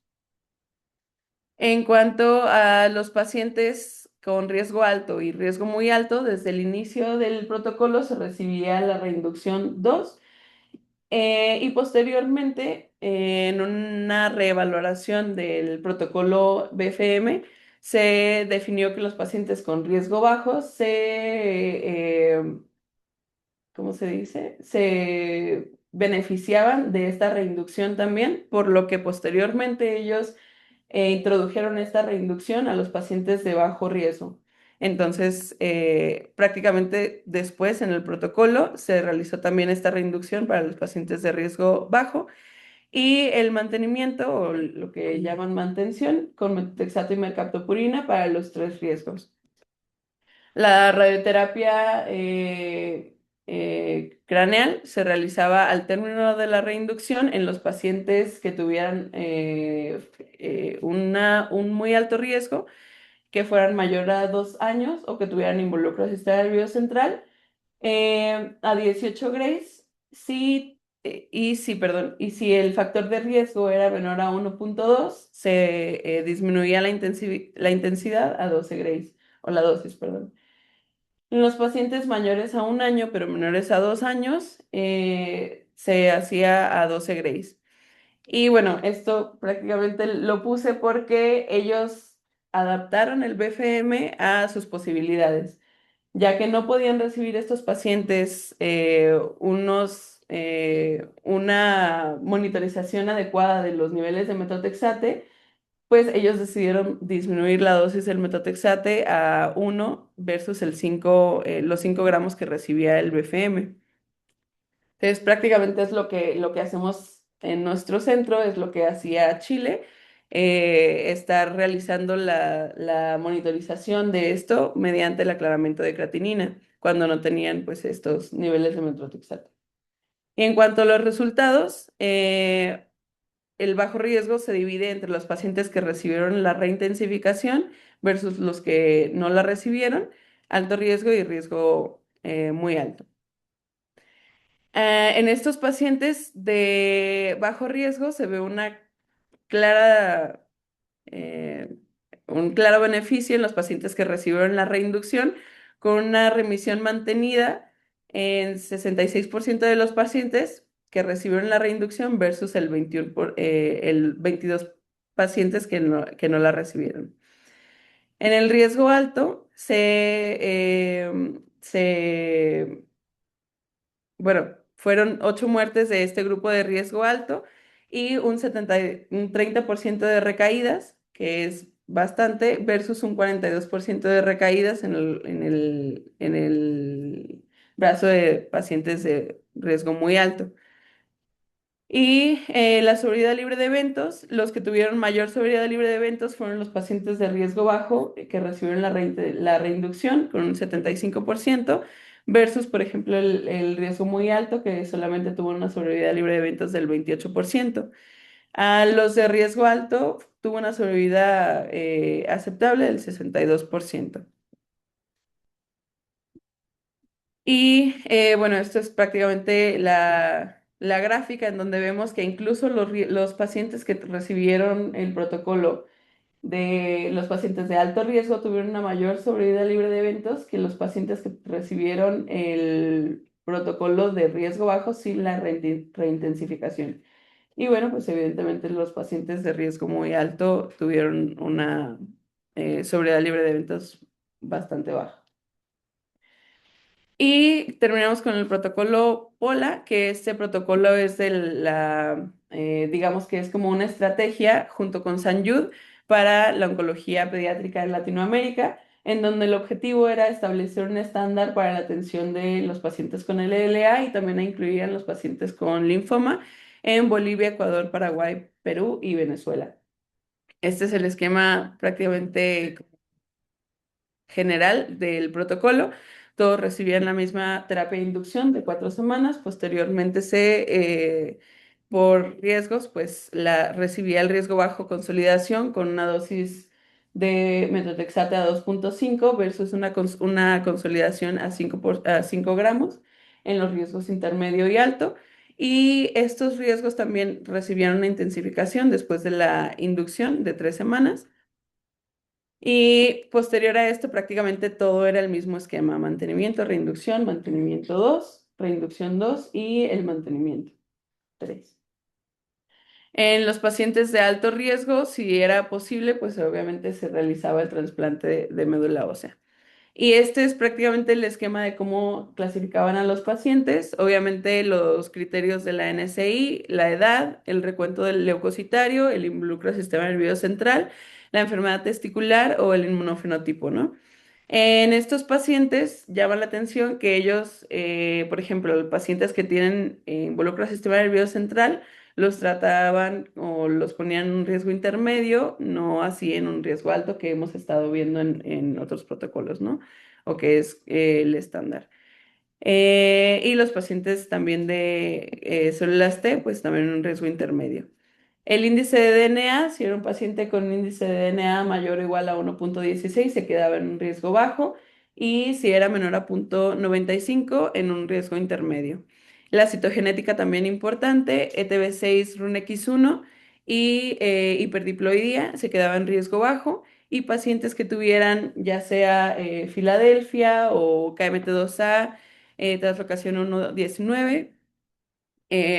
En cuanto a los pacientes con riesgo alto y riesgo muy alto, desde el inicio del protocolo se recibía la reinducción 2 y posteriormente en una reevaloración del protocolo BFM se definió que los pacientes con riesgo bajo ¿cómo se dice? Se beneficiaban de esta reinducción también, por lo que posteriormente ellos introdujeron esta reinducción a los pacientes de bajo riesgo. Entonces, prácticamente después en el protocolo se realizó también esta reinducción para los pacientes de riesgo bajo y el mantenimiento, o lo que llaman mantención, con metotrexato y mercaptopurina para los 3 riesgos. La radioterapia craneal se realizaba al término de la reinducción en los pacientes que tuvieran un muy alto riesgo, que fueran mayor a 2 años o que tuvieran involucro al sistema nervioso central, a 18 Grays, y si el factor de riesgo era menor a 1.2, se disminuía la intensidad a 12 Grays, o la dosis, perdón. En los pacientes mayores a 1 año, pero menores a 2 años, se hacía a 12 Grays. Y bueno, esto prácticamente lo puse porque ellos adaptaron el BFM a sus posibilidades, ya que no podían recibir estos pacientes una monitorización adecuada de los niveles de metotrexate, pues ellos decidieron disminuir la dosis del metotrexate a 1 versus los 5 gramos que recibía el BFM. Entonces, prácticamente es lo que hacemos en nuestro centro, es lo que hacía Chile, estar realizando la monitorización de esto mediante el aclaramiento de creatinina, cuando no tenían pues estos niveles de metotrexate. Y en cuanto a los resultados, el bajo riesgo se divide entre los pacientes que recibieron la reintensificación versus los que no la recibieron, alto riesgo y riesgo muy alto. En estos pacientes de bajo riesgo se ve clara, eh, un claro beneficio en los pacientes que recibieron la reinducción, con una remisión mantenida en 66% de los pacientes que recibieron la reinducción versus el 22 pacientes que no la recibieron. En el riesgo alto bueno, fueron 8 muertes de este grupo de riesgo alto y un 30% de recaídas, que es bastante, versus un 42% de recaídas en el brazo de pacientes de riesgo muy alto. Y la sobriedad libre de eventos, los que tuvieron mayor sobriedad libre de eventos fueron los pacientes de riesgo bajo que recibieron la reinducción con un 75%, versus, por ejemplo, el riesgo muy alto que solamente tuvo una sobriedad libre de eventos del 28%. A los de riesgo alto tuvo una sobrevida aceptable del 62%. Y bueno, esto es prácticamente la gráfica en donde vemos que incluso los pacientes que recibieron el protocolo de los pacientes de alto riesgo tuvieron una mayor sobrevida libre de eventos que los pacientes que recibieron el protocolo de riesgo bajo sin la reintensificación. Y bueno, pues evidentemente los pacientes de riesgo muy alto tuvieron una sobrevida libre de eventos bastante baja. Y terminamos con el protocolo POLA, que este protocolo es digamos que es como una estrategia junto con San Yud para la oncología pediátrica en Latinoamérica, en donde el objetivo era establecer un estándar para la atención de los pacientes con LLA y también incluir a los pacientes con linfoma en Bolivia, Ecuador, Paraguay, Perú y Venezuela. Este es el esquema prácticamente general del protocolo. Todos recibían la misma terapia de inducción de 4 semanas. Posteriormente por riesgos, pues recibía el riesgo bajo consolidación con una dosis de metotrexate a 2,5 versus una consolidación a 5 gramos en los riesgos intermedio y alto. Y estos riesgos también recibieron una intensificación después de la inducción de 3 semanas. Y posterior a esto, prácticamente todo era el mismo esquema: mantenimiento, reinducción, mantenimiento 2, reinducción 2 y el mantenimiento 3. En los pacientes de alto riesgo, si era posible, pues obviamente se realizaba el trasplante de médula ósea. Y este es prácticamente el esquema de cómo clasificaban a los pacientes. Obviamente los criterios de la NSI, la edad, el recuento del leucocitario, el involucro del sistema nervioso central, la enfermedad testicular o el inmunofenotipo, ¿no? En estos pacientes llama la atención que ellos, por ejemplo, los pacientes que tienen involucro al sistema nervioso central, los trataban o los ponían en un riesgo intermedio, no así en un riesgo alto que hemos estado viendo en otros protocolos, ¿no? O que es el estándar. Y los pacientes también de células T, pues también en un riesgo intermedio. El índice de DNA, si era un paciente con un índice de DNA mayor o igual a 1,16, se quedaba en un riesgo bajo, y si era menor a 0,95, en un riesgo intermedio. La citogenética también importante: ETB6, RUNX1 y hiperdiploidía se quedaba en riesgo bajo, y pacientes que tuvieran ya sea Filadelfia o KMT2A, translocación 1,19,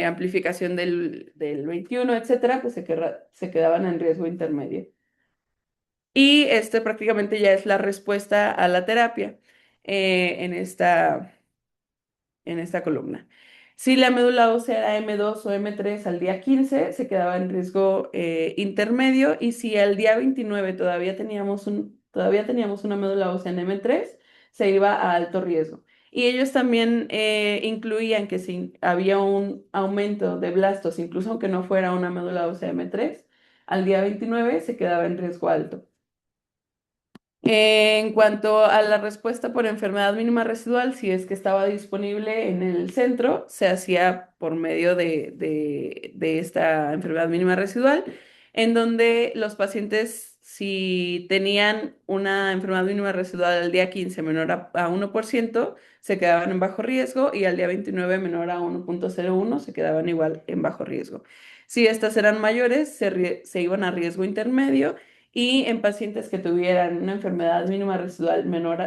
amplificación del 21, etcétera, pues se quedaban en riesgo intermedio. Y este prácticamente ya es la respuesta a la terapia en esta columna. Si la médula ósea era M2 o M3 al día 15, se quedaba en riesgo intermedio, y si al día 29 todavía teníamos una médula ósea en M3, se iba a alto riesgo. Y ellos también incluían que si había un aumento de blastos, incluso aunque no fuera una médula ósea M3, al día 29 se quedaba en riesgo alto. En cuanto a la respuesta por enfermedad mínima residual, si es que estaba disponible en el centro, se hacía por medio de esta enfermedad mínima residual, en donde los pacientes, si tenían una enfermedad mínima residual al día 15 menor a 1%, se quedaban en bajo riesgo, y al día 29 menor a 1,01, se quedaban igual en bajo riesgo. Si estas eran mayores, se iban a riesgo intermedio, y en pacientes que tuvieran una enfermedad mínima residual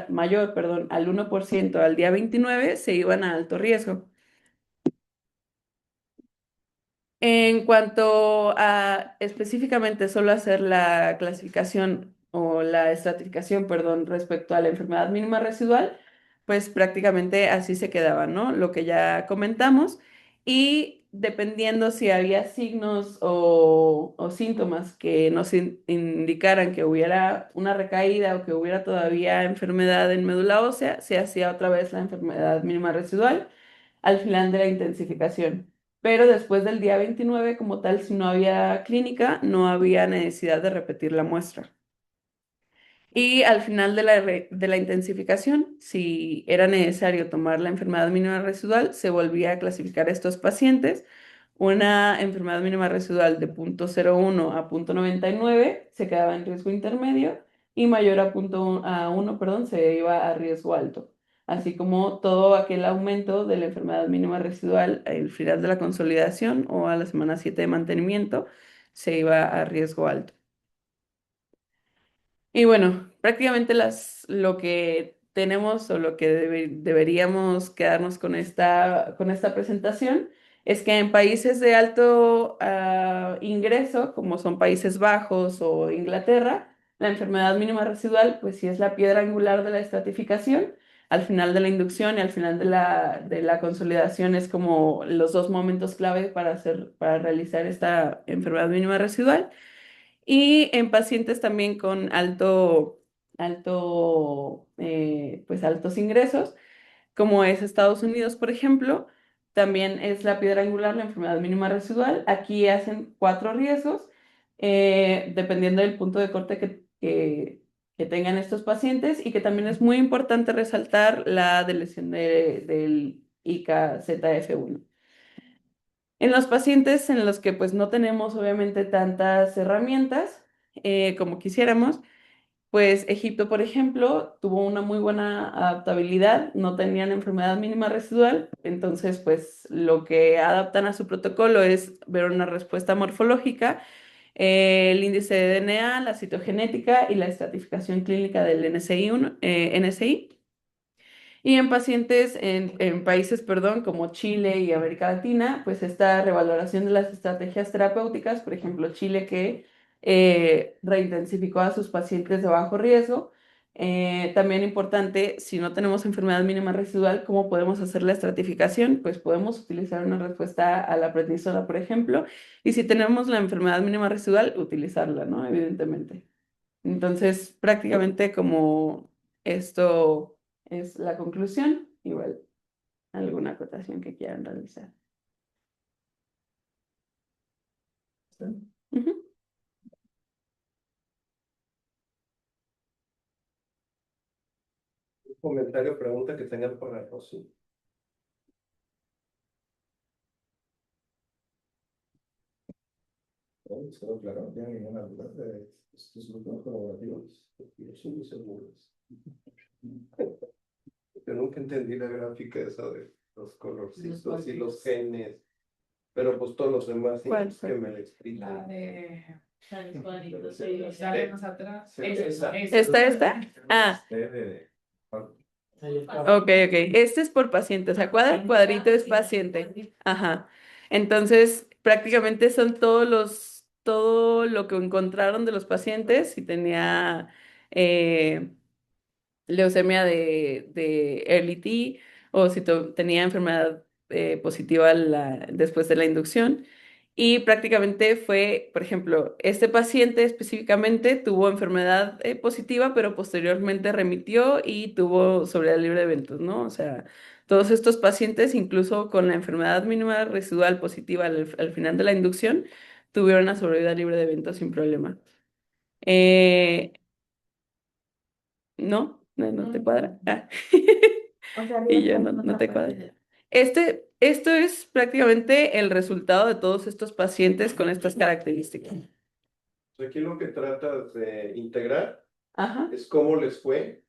mayor, perdón, al 1% al día 29, se iban a alto riesgo. En cuanto a específicamente solo hacer la clasificación o la estratificación, perdón, respecto a la enfermedad mínima residual, pues prácticamente así se quedaba, ¿no? Lo que ya comentamos. Y dependiendo si había signos o síntomas que nos indicaran que hubiera una recaída o que hubiera todavía enfermedad en médula ósea, se hacía otra vez la enfermedad mínima residual al final de la intensificación. Pero después del día 29, como tal, si no había clínica, no había necesidad de repetir la muestra. Y al final de la intensificación, si era necesario tomar la enfermedad mínima residual, se volvía a clasificar a estos pacientes. Una enfermedad mínima residual de 0,01 a 0,99 se quedaba en riesgo intermedio, y mayor a 1, perdón, se iba a riesgo alto. Así como todo aquel aumento de la enfermedad mínima residual al final de la consolidación o a la semana 7 de mantenimiento, se iba a riesgo alto. Y bueno, prácticamente lo que tenemos o lo que deberíamos quedarnos con esta presentación es que en países de alto ingreso, como son Países Bajos o Inglaterra, la enfermedad mínima residual, pues sí es la piedra angular de la estratificación. Al final de la inducción y al final de la consolidación es como los dos momentos clave para realizar esta enfermedad mínima residual. Y en pacientes también con pues altos ingresos, como es Estados Unidos, por ejemplo, también es la piedra angular la enfermedad mínima residual. Aquí hacen 4 riesgos, dependiendo del punto de corte que que tengan estos pacientes y que también es muy importante resaltar la lesión del IKZF1. En los pacientes en los que pues no tenemos obviamente tantas herramientas como quisiéramos, pues Egipto, por ejemplo, tuvo una muy buena adaptabilidad, no tenían enfermedad mínima residual, entonces pues lo que adaptan a su protocolo es ver una respuesta morfológica, el índice de DNA, la citogenética y la estratificación clínica del NSI. Y en pacientes en países, perdón, como Chile y América Latina, pues esta revaloración de las estrategias terapéuticas, por ejemplo, Chile que reintensificó a sus pacientes de bajo riesgo. También importante, si no tenemos enfermedad mínima residual, ¿cómo podemos hacer la estratificación? Pues podemos utilizar una respuesta a la prednisona, por ejemplo, y si tenemos la enfermedad mínima residual, utilizarla, ¿no? Evidentemente. Entonces, prácticamente como esto es la conclusión, igual alguna acotación que quieran realizar. Ujú. Un comentario, pregunta que tengan para Rosy. Solo claro, no tiene ninguna duda de estos grupos colaborativos. Yo soy muy seguro. Yo nunca entendí la gráfica esa de los colorcitos y los genes, pero pues todos los demás sí, ¿Cuál fue? que me la explican. La de los cuadritos, Sí, sí, sale más atrás. esa. ¿Esta? Ah, ok. Este es por paciente, o sea, cuadrito es paciente. Ajá. Entonces, prácticamente son todo lo que encontraron de los pacientes, si tenía leucemia de early T o si tenía enfermedad positiva después de la inducción. Y prácticamente fue, por ejemplo, este paciente específicamente tuvo enfermedad positiva, pero posteriormente remitió y tuvo sobriedad libre de eventos, ¿no? O sea, todos estos pacientes, incluso con la enfermedad mínima residual positiva al final de la inducción, tuvieron una sobriedad libre de eventos sin problema. Eh, no te cuadra. Ah. O sea, Y yo no te cuadra. Esto es prácticamente el resultado de todos estos pacientes con estas características. Aquí lo que tratas de integrar Ajá. es cómo les fue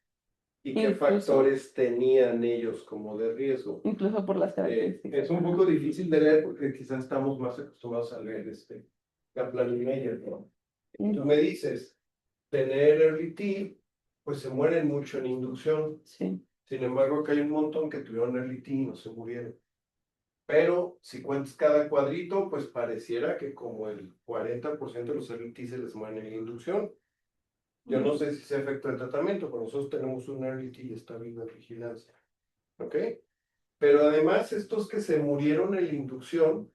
y qué Incluso- factores tenían ellos como de riesgo. Incluso por las características. Es un poco difícil de leer porque quizás estamos más acostumbrados a leer Kaplan y Meyer, ¿no? Tú me dices, tener early T, pues se mueren mucho en inducción. Sí. Sin embargo, acá hay un montón que tuvieron early T y no se murieron. Pero si cuentas cada cuadrito, pues pareciera que como el 40% de los early T se les mueren en inducción. Yo no sé si sea efecto del tratamiento, pero nosotros tenemos un early T y está vivo en vigilancia. ¿Ok? Pero además, estos que se murieron en la inducción,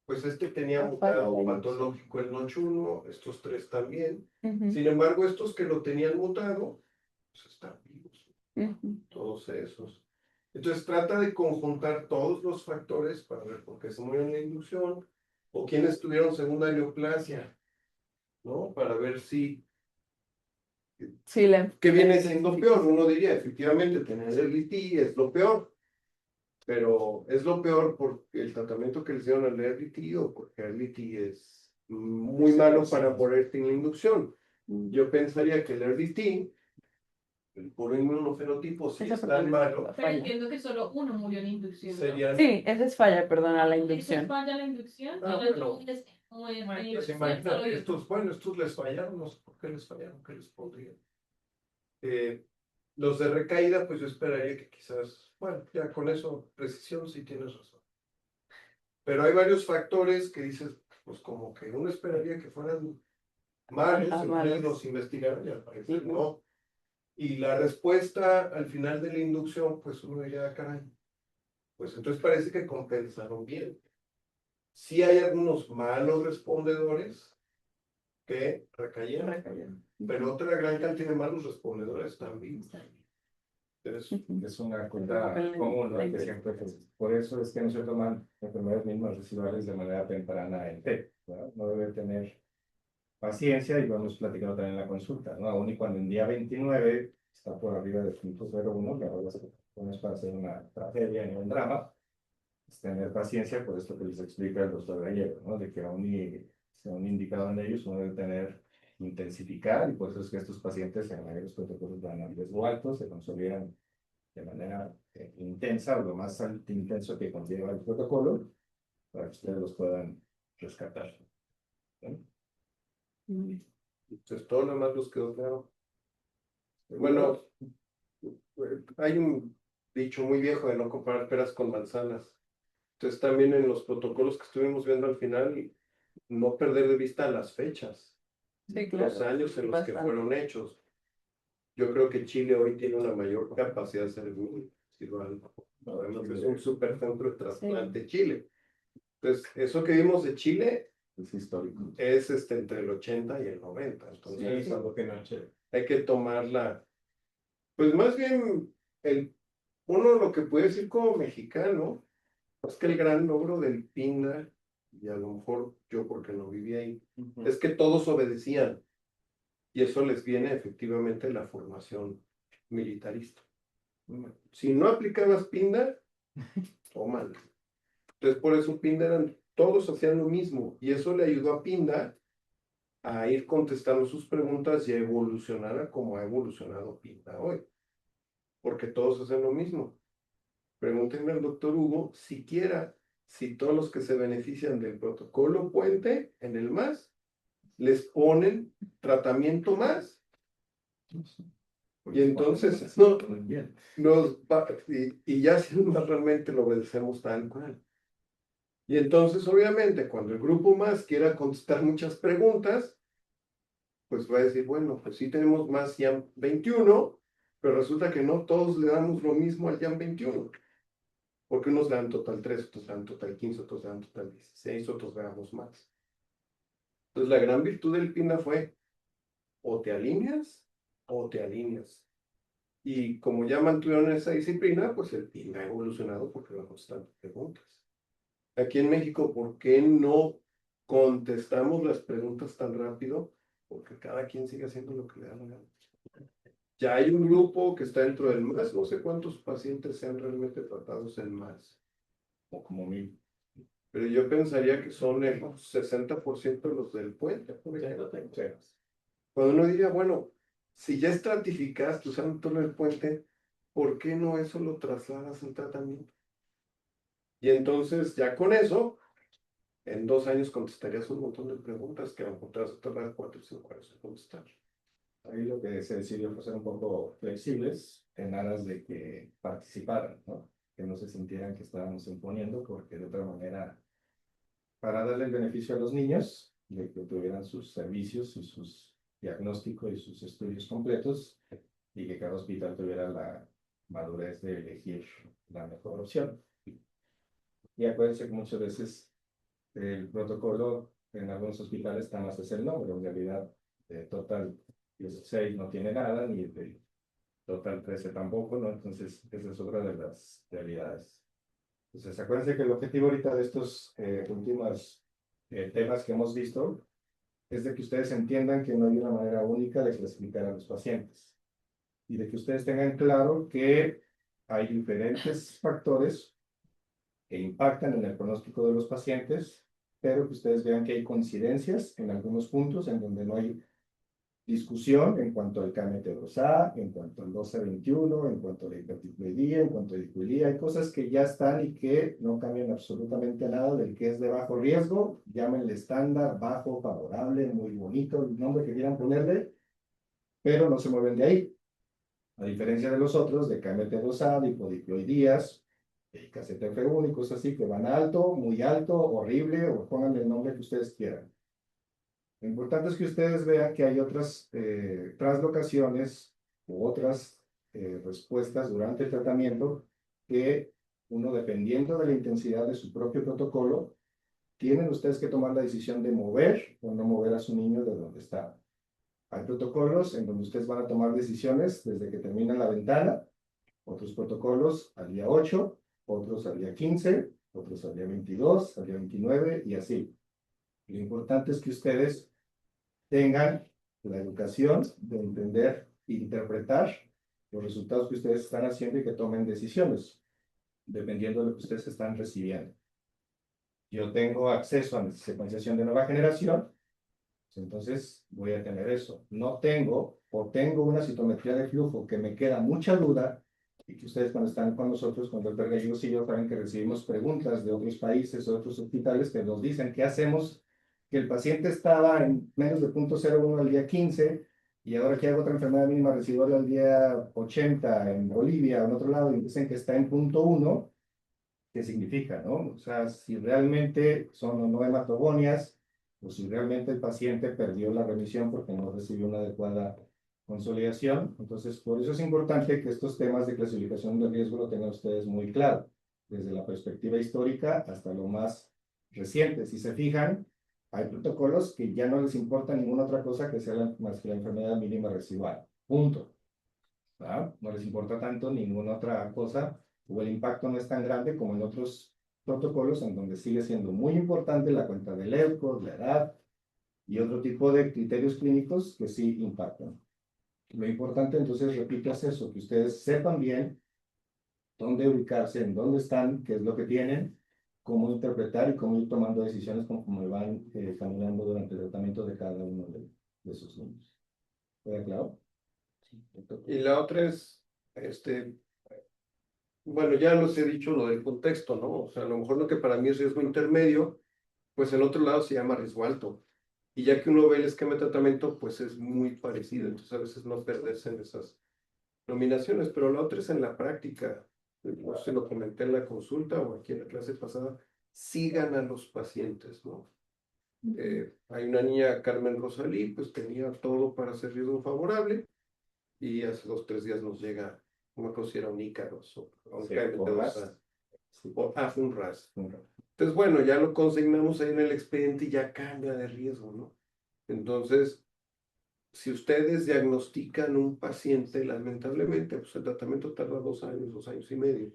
pues tenía mutado patológico el Notch1, estos 3 también. Sin embargo, estos que lo tenían mutado, pues están vivos, todos esos. Entonces trata de conjuntar todos los factores para ver por qué se murió en la inducción o quiénes tuvieron segunda neoplasia, ¿no? Para ver si, Sí, ¿qué viene siendo peor? Uno diría, efectivamente, tener el LT es lo peor. Pero es lo peor porque el tratamiento que le hicieron al RDT o porque el RDT es muy malo para ponerte en la inducción. Yo pensaría que el RDT, el puro inmunofenotipo, si es tan malo, Pero entiendo que solo uno murió en inducción, ¿no? sería... Sí, esa es falla, perdón, a la ¿Eso es inducción. falla la inducción? Ah, El bueno. otro es Pues imagínate, estos les fallaron, no sé por qué les fallaron, qué les podría. Los de recaída, pues yo esperaría que quizás, bueno, ya con eso, precisión, sí tienes razón. Pero hay varios factores que dices, pues como que uno esperaría que fueran malos, Ajá, según ellos malos. los investigaron y al parecer Ujú. no. Y la respuesta al final de la inducción, pues uno diría, "Ah, caray, pues entonces parece que compensaron bien. Sí hay algunos malos respondedores que recayeron, pero otra gran cantidad de malos respondedores también. Entonces, Es una cuenta común, ¿no? Que siempre, por eso es que no se toman enfermedades mínimas residuales de manera temprana en T, ¿verdad? No debe tener paciencia y lo hemos platicado también en la consulta, ¿no? Aún y cuando en día 29 está por arriba de 0.01, la verdad es que no es para hacer una tragedia ni un drama, es tener paciencia por esto que les explica el doctor Gallego, ¿no? De que aún y se han indicado en ellos, uno debe tener, intensificar, y por eso es que estos pacientes en los protocolos van a riesgo alto, se consolidan de manera intensa o lo más intenso que conlleva el protocolo, para que ustedes los puedan rescatar. ¿Sí? Entonces, todo lo demás nos quedó claro. Bueno, hay un dicho muy viejo de no comparar peras con manzanas. Entonces, también en los protocolos que estuvimos viendo al final, no perder de vista las fechas, Sí, los claro. años en los que Bastante. fueron hechos. Yo creo que Chile hoy tiene una mayor capacidad de hacer el cirujano. Además, es un supercentro de trasplante Chile. Entonces, eso que vimos de Chile Es histórico. es entre el 80 y el 90. Entonces, Sí, algo que no es chévere. hay que tomarla. Pues más bien, uno lo que puede decir como mexicano es que el gran logro del PINA, y a lo mejor yo porque no viví ahí, es que todos obedecían. Y eso les viene efectivamente de la formación militarista. Si no aplicabas PINDA, tómala. Entonces, por eso PINDA todos hacían lo mismo. Y eso le ayudó a PINDA a ir contestando sus preguntas y a evolucionar a como ha evolucionado PINDA hoy. Porque todos hacen lo mismo. Pregúntenle al doctor Hugo siquiera si todos los que se benefician del protocolo puente en el MAS les ponen tratamiento más. Y entonces y ya si no realmente lo obedecemos tal cual. Y entonces, obviamente, cuando el grupo más quiera contestar muchas preguntas, pues va a decir, bueno, pues sí tenemos más YAM 21, pero resulta que no todos le damos lo mismo al YAM 21. Porque unos le dan total 3, otros le dan total 15, otros le dan total 16, otros le damos más. Entonces, la gran virtud del PINDA fue, o te alineas, o te alineas. Y como ya mantuvieron esa disciplina, pues el PINDA ha evolucionado porque le tantas preguntas. Aquí en México, ¿por qué no contestamos las preguntas tan rápido? Porque cada quien sigue haciendo lo que le da la gana. Ya hay un grupo que está dentro del MAS, no sé cuántos pacientes sean realmente tratados en MAS. O como 1000. Pero yo pensaría que son el 60% los del puente, por ejemplo. Cuando uno diría, bueno, si ya estratificaste usando todo el puente, ¿por qué no eso lo trasladas al tratamiento? Y entonces, ya con eso, en 2 años contestarías un montón de preguntas que a lo mejor te vas a tardar 4 o 5 años en contestar. Ahí lo que se decidió fue ser un poco flexibles en aras de que participaran, ¿no? Que no se sintieran que estábamos imponiendo, porque de otra manera, para darle el beneficio a los niños, de que tuvieran sus servicios y sus diagnósticos y sus estudios completos, y que cada hospital tuviera la madurez de elegir la mejor opción. Y acuérdense que muchas veces el protocolo en algunos hospitales está más es el nombre, en realidad de total 16 no tiene nada, ni de total 13 tampoco, ¿no? Entonces, esa es otra de las realidades. Entonces, acuérdense que el objetivo ahorita de estos últimos temas que hemos visto es de que ustedes entiendan que no hay una manera única de clasificar a los pacientes y de que ustedes tengan claro que hay diferentes factores que impactan en el pronóstico de los pacientes, pero que ustedes vean que hay coincidencias en algunos puntos en donde no hay discusión en cuanto al KMT2A, en cuanto al 12-21, en cuanto a la hipertiroidía, en cuanto a dicuilía. Hay cosas que ya están y que no cambian absolutamente nada del que es de bajo riesgo. Llámenle estándar, bajo, favorable, muy bonito, el nombre que quieran ponerle, pero no se mueven de ahí. A diferencia de los otros, de KMT2A, de hipodiploidías, de KCTF1 y cosas así que van alto, muy alto, horrible, o pónganle el nombre que ustedes quieran. Lo importante es que ustedes vean que hay otras translocaciones u otras respuestas durante el tratamiento que uno, dependiendo de la intensidad de su propio protocolo, tienen ustedes que tomar la decisión de mover o no mover a su niño de donde está. Hay protocolos en donde ustedes van a tomar decisiones desde que termina la ventana, otros protocolos al día 8, otros al día 15, otros al día 22, al día 29 y así. Lo importante es que ustedes tengan la educación de entender e interpretar los resultados que ustedes están haciendo y que tomen decisiones, dependiendo de lo que ustedes están recibiendo. Yo tengo acceso a secuenciación de nueva generación, entonces voy a tener eso. No tengo, o tengo una citometría de flujo que me queda mucha duda, y que ustedes cuando están con nosotros, con el Dr. Gallegos y yo, saben que recibimos preguntas de otros países o otros hospitales que nos dicen qué hacemos, que el paciente estaba en menos de 0.01 al día 15, y ahora que hago otra enfermedad mínima residual al día 80 en Bolivia o en otro lado, y dicen que está en 0.1, ¿qué significa, no? O sea, si realmente son o no hematogonias, o si realmente el paciente perdió la remisión porque no recibió una adecuada consolidación. Entonces, por eso es importante que estos temas de clasificación de riesgo lo tengan ustedes muy claro, desde la perspectiva histórica hasta lo más reciente. Si se fijan, hay protocolos que ya no les importa ninguna otra cosa que sea más que la enfermedad mínima residual. Punto. ¿Verdad? No les importa tanto ninguna otra cosa, o el impacto no es tan grande como en otros protocolos en donde sigue siendo muy importante la cuenta del ELCO, la edad y otro tipo de criterios clínicos que sí impactan. Lo importante entonces, repito, es eso, que ustedes sepan bien dónde ubicarse, en dónde están, qué es lo que tienen, cómo interpretar y cómo ir tomando decisiones conforme van caminando durante el tratamiento de cada uno de esos niños. ¿Queda claro? Sí. Y la otra es, bueno, ya los he dicho lo del contexto, ¿no? O sea, a lo mejor lo que para mí es riesgo intermedio, pues en otro lado se llama riesgo alto. Y ya que uno ve el esquema de tratamiento, pues es muy parecido. Entonces a veces no perderse en esas nominaciones, pero la otra es en la práctica. No sé, lo comenté en la consulta o aquí en la clase pasada, sigan a los pacientes, ¿no? Hay una niña, Carmen Rosalí, pues tenía todo para ser riesgo favorable y hace 2 o 3 días nos llega, no me acuerdo si era un Ícaros o un Sí, KM2A. Sí. Fue un RAS. Un RAS. Entonces, bueno, ya lo consignamos ahí en el expediente y ya cambia de riesgo, ¿no? Entonces, si ustedes diagnostican un paciente, lamentablemente, pues el tratamiento tarda 2 años, 2 años y medio.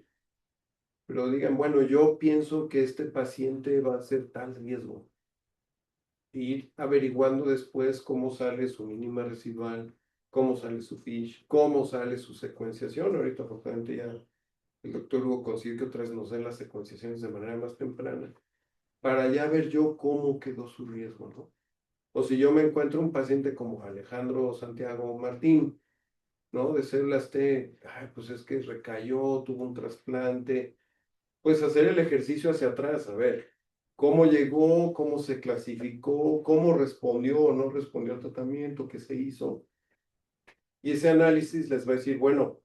Pero digan, bueno, yo pienso que este paciente va a ser tal riesgo. Ir averiguando después cómo sale su mínima residual, cómo sale su FISH, cómo sale su secuenciación. Ahorita, afortunadamente, ya el doctor Hugo consigue que otra vez nos den las secuenciaciones de manera más temprana, para ya ver yo cómo quedó su riesgo, ¿no? O si yo me encuentro un paciente como Alejandro Santiago Martín, ¿no? De células T, ay, pues es que recayó, tuvo un trasplante, pues hacer el ejercicio hacia atrás, a ver, cómo llegó, cómo se clasificó, cómo respondió o no respondió al tratamiento, qué se hizo. Y ese análisis les va a decir, bueno,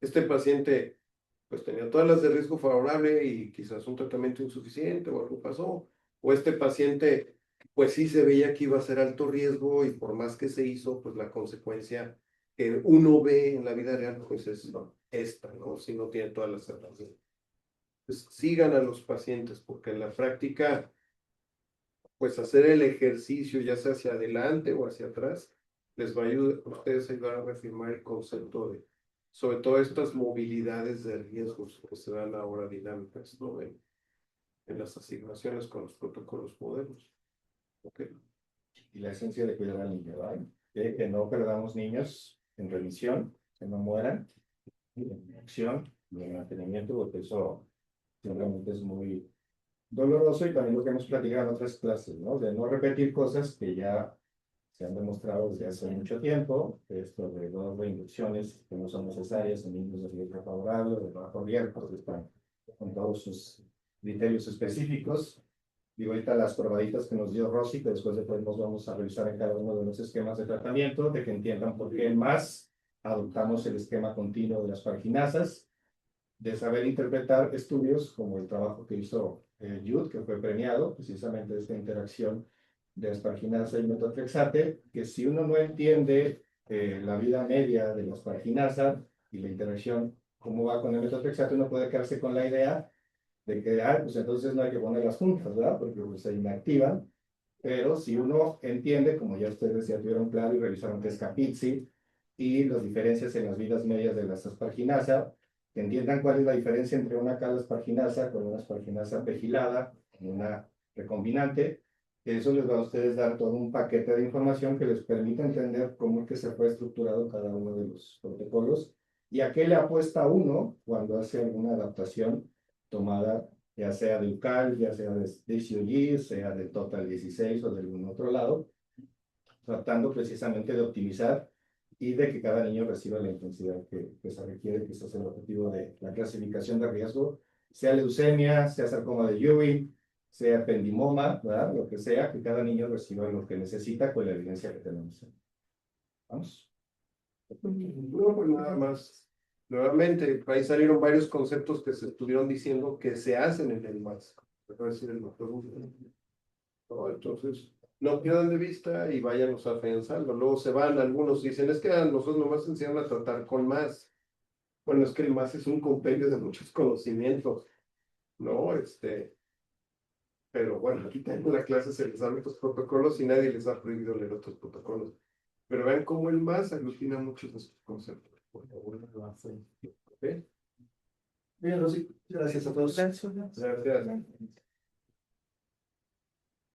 este paciente pues tenía todas las de riesgo favorable y quizás un tratamiento insuficiente o algo pasó. O este paciente, pues sí se veía que iba a ser alto riesgo y por más que se hizo, pues la consecuencia que uno ve en la vida real, pues es esta, ¿no? Si no tiene todas las herramientas. Pues sigan a los pacientes, porque en la práctica, pues hacer el ejercicio, ya sea hacia adelante o hacia atrás, les va a ayudar a ustedes a ayudar a reafirmar el concepto de, sobre todo estas movilidades de riesgos que se dan ahora dinámicas, ¿no? En las asignaciones con los protocolos modernos. Okay. Y la esencia de cuidar al niño, ¿verdad? Que no perdamos niños en remisión, que no mueran, en acción y en mantenimiento, porque eso realmente es muy doloroso, y también lo que hemos platicado en otras clases, ¿no? De no repetir cosas que ya se han demostrado desde hace mucho tiempo, esto de 2 reinducciones que no son necesarias en niños de riesgo favorable, de bajo riesgo, que están con todos sus criterios específicos. Digo, ahorita las probaditas que nos dio Rosy, que después nos vamos a revisar en cada uno de los esquemas de tratamiento, de que entiendan por qué más adoptamos el esquema continuo de las parginasas, de saber interpretar estudios como el trabajo que hizo Jude, que fue premiado precisamente de esta interacción de asparginasa y metotrexate, que si uno no entiende la vida media de la asparginasa y la interacción, cómo va con el metotrexate, uno puede quedarse con la idea de que, pues entonces no hay que ponerlas juntas, ¿verdad? Porque pues, se inactivan. Pero si uno entiende, como ya ustedes ya tuvieron claro y revisaron que es Capizzi, y las diferencias en las vidas medias de las asparginasa, que entiendan cuál es la diferencia entre una cal-asparginasa con una asparginasa pegilada, una recombinante, Eso les va a ustedes dar todo un paquete de información que les permita entender cómo es que se fue estructurado cada uno de los protocolos y a qué le apuesta uno cuando hace alguna adaptación tomada, ya sea de UCAL, ya sea de DCOG, sea de Total 16 o de algún otro lado, tratando precisamente de optimizar y de que cada niño reciba la intensidad que se requiere, que ese es el objetivo de la clasificación de riesgo, sea leucemia, sea sarcoma de Ewing, sea ependimoma, ¿verdad? Lo que sea, que cada niño reciba lo que necesita con la evidencia que tenemos. ¿Vamos? No, pues nada más. Nuevamente, ahí salieron varios conceptos que se estuvieron diciendo que se hacen en el MAS. Voy a decir el doctor. No, entonces, no pierdan de vista y váyanos afianzando. Luego se van, algunos dicen, es que a nosotros nomás enseñan a tratar con MAS. Bueno, es que el MAS es un compendio de muchos conocimientos, ¿no? Pero bueno, aquí en la clase se les dan otros protocolos y nadie les ha prohibido leer otros protocolos. Pero vean cómo el MAS aglutina muchos de estos conceptos. Por favor, lo hacen. ¿Ok? Bien, Rosy, gracias a todos. Gracias. Gracias.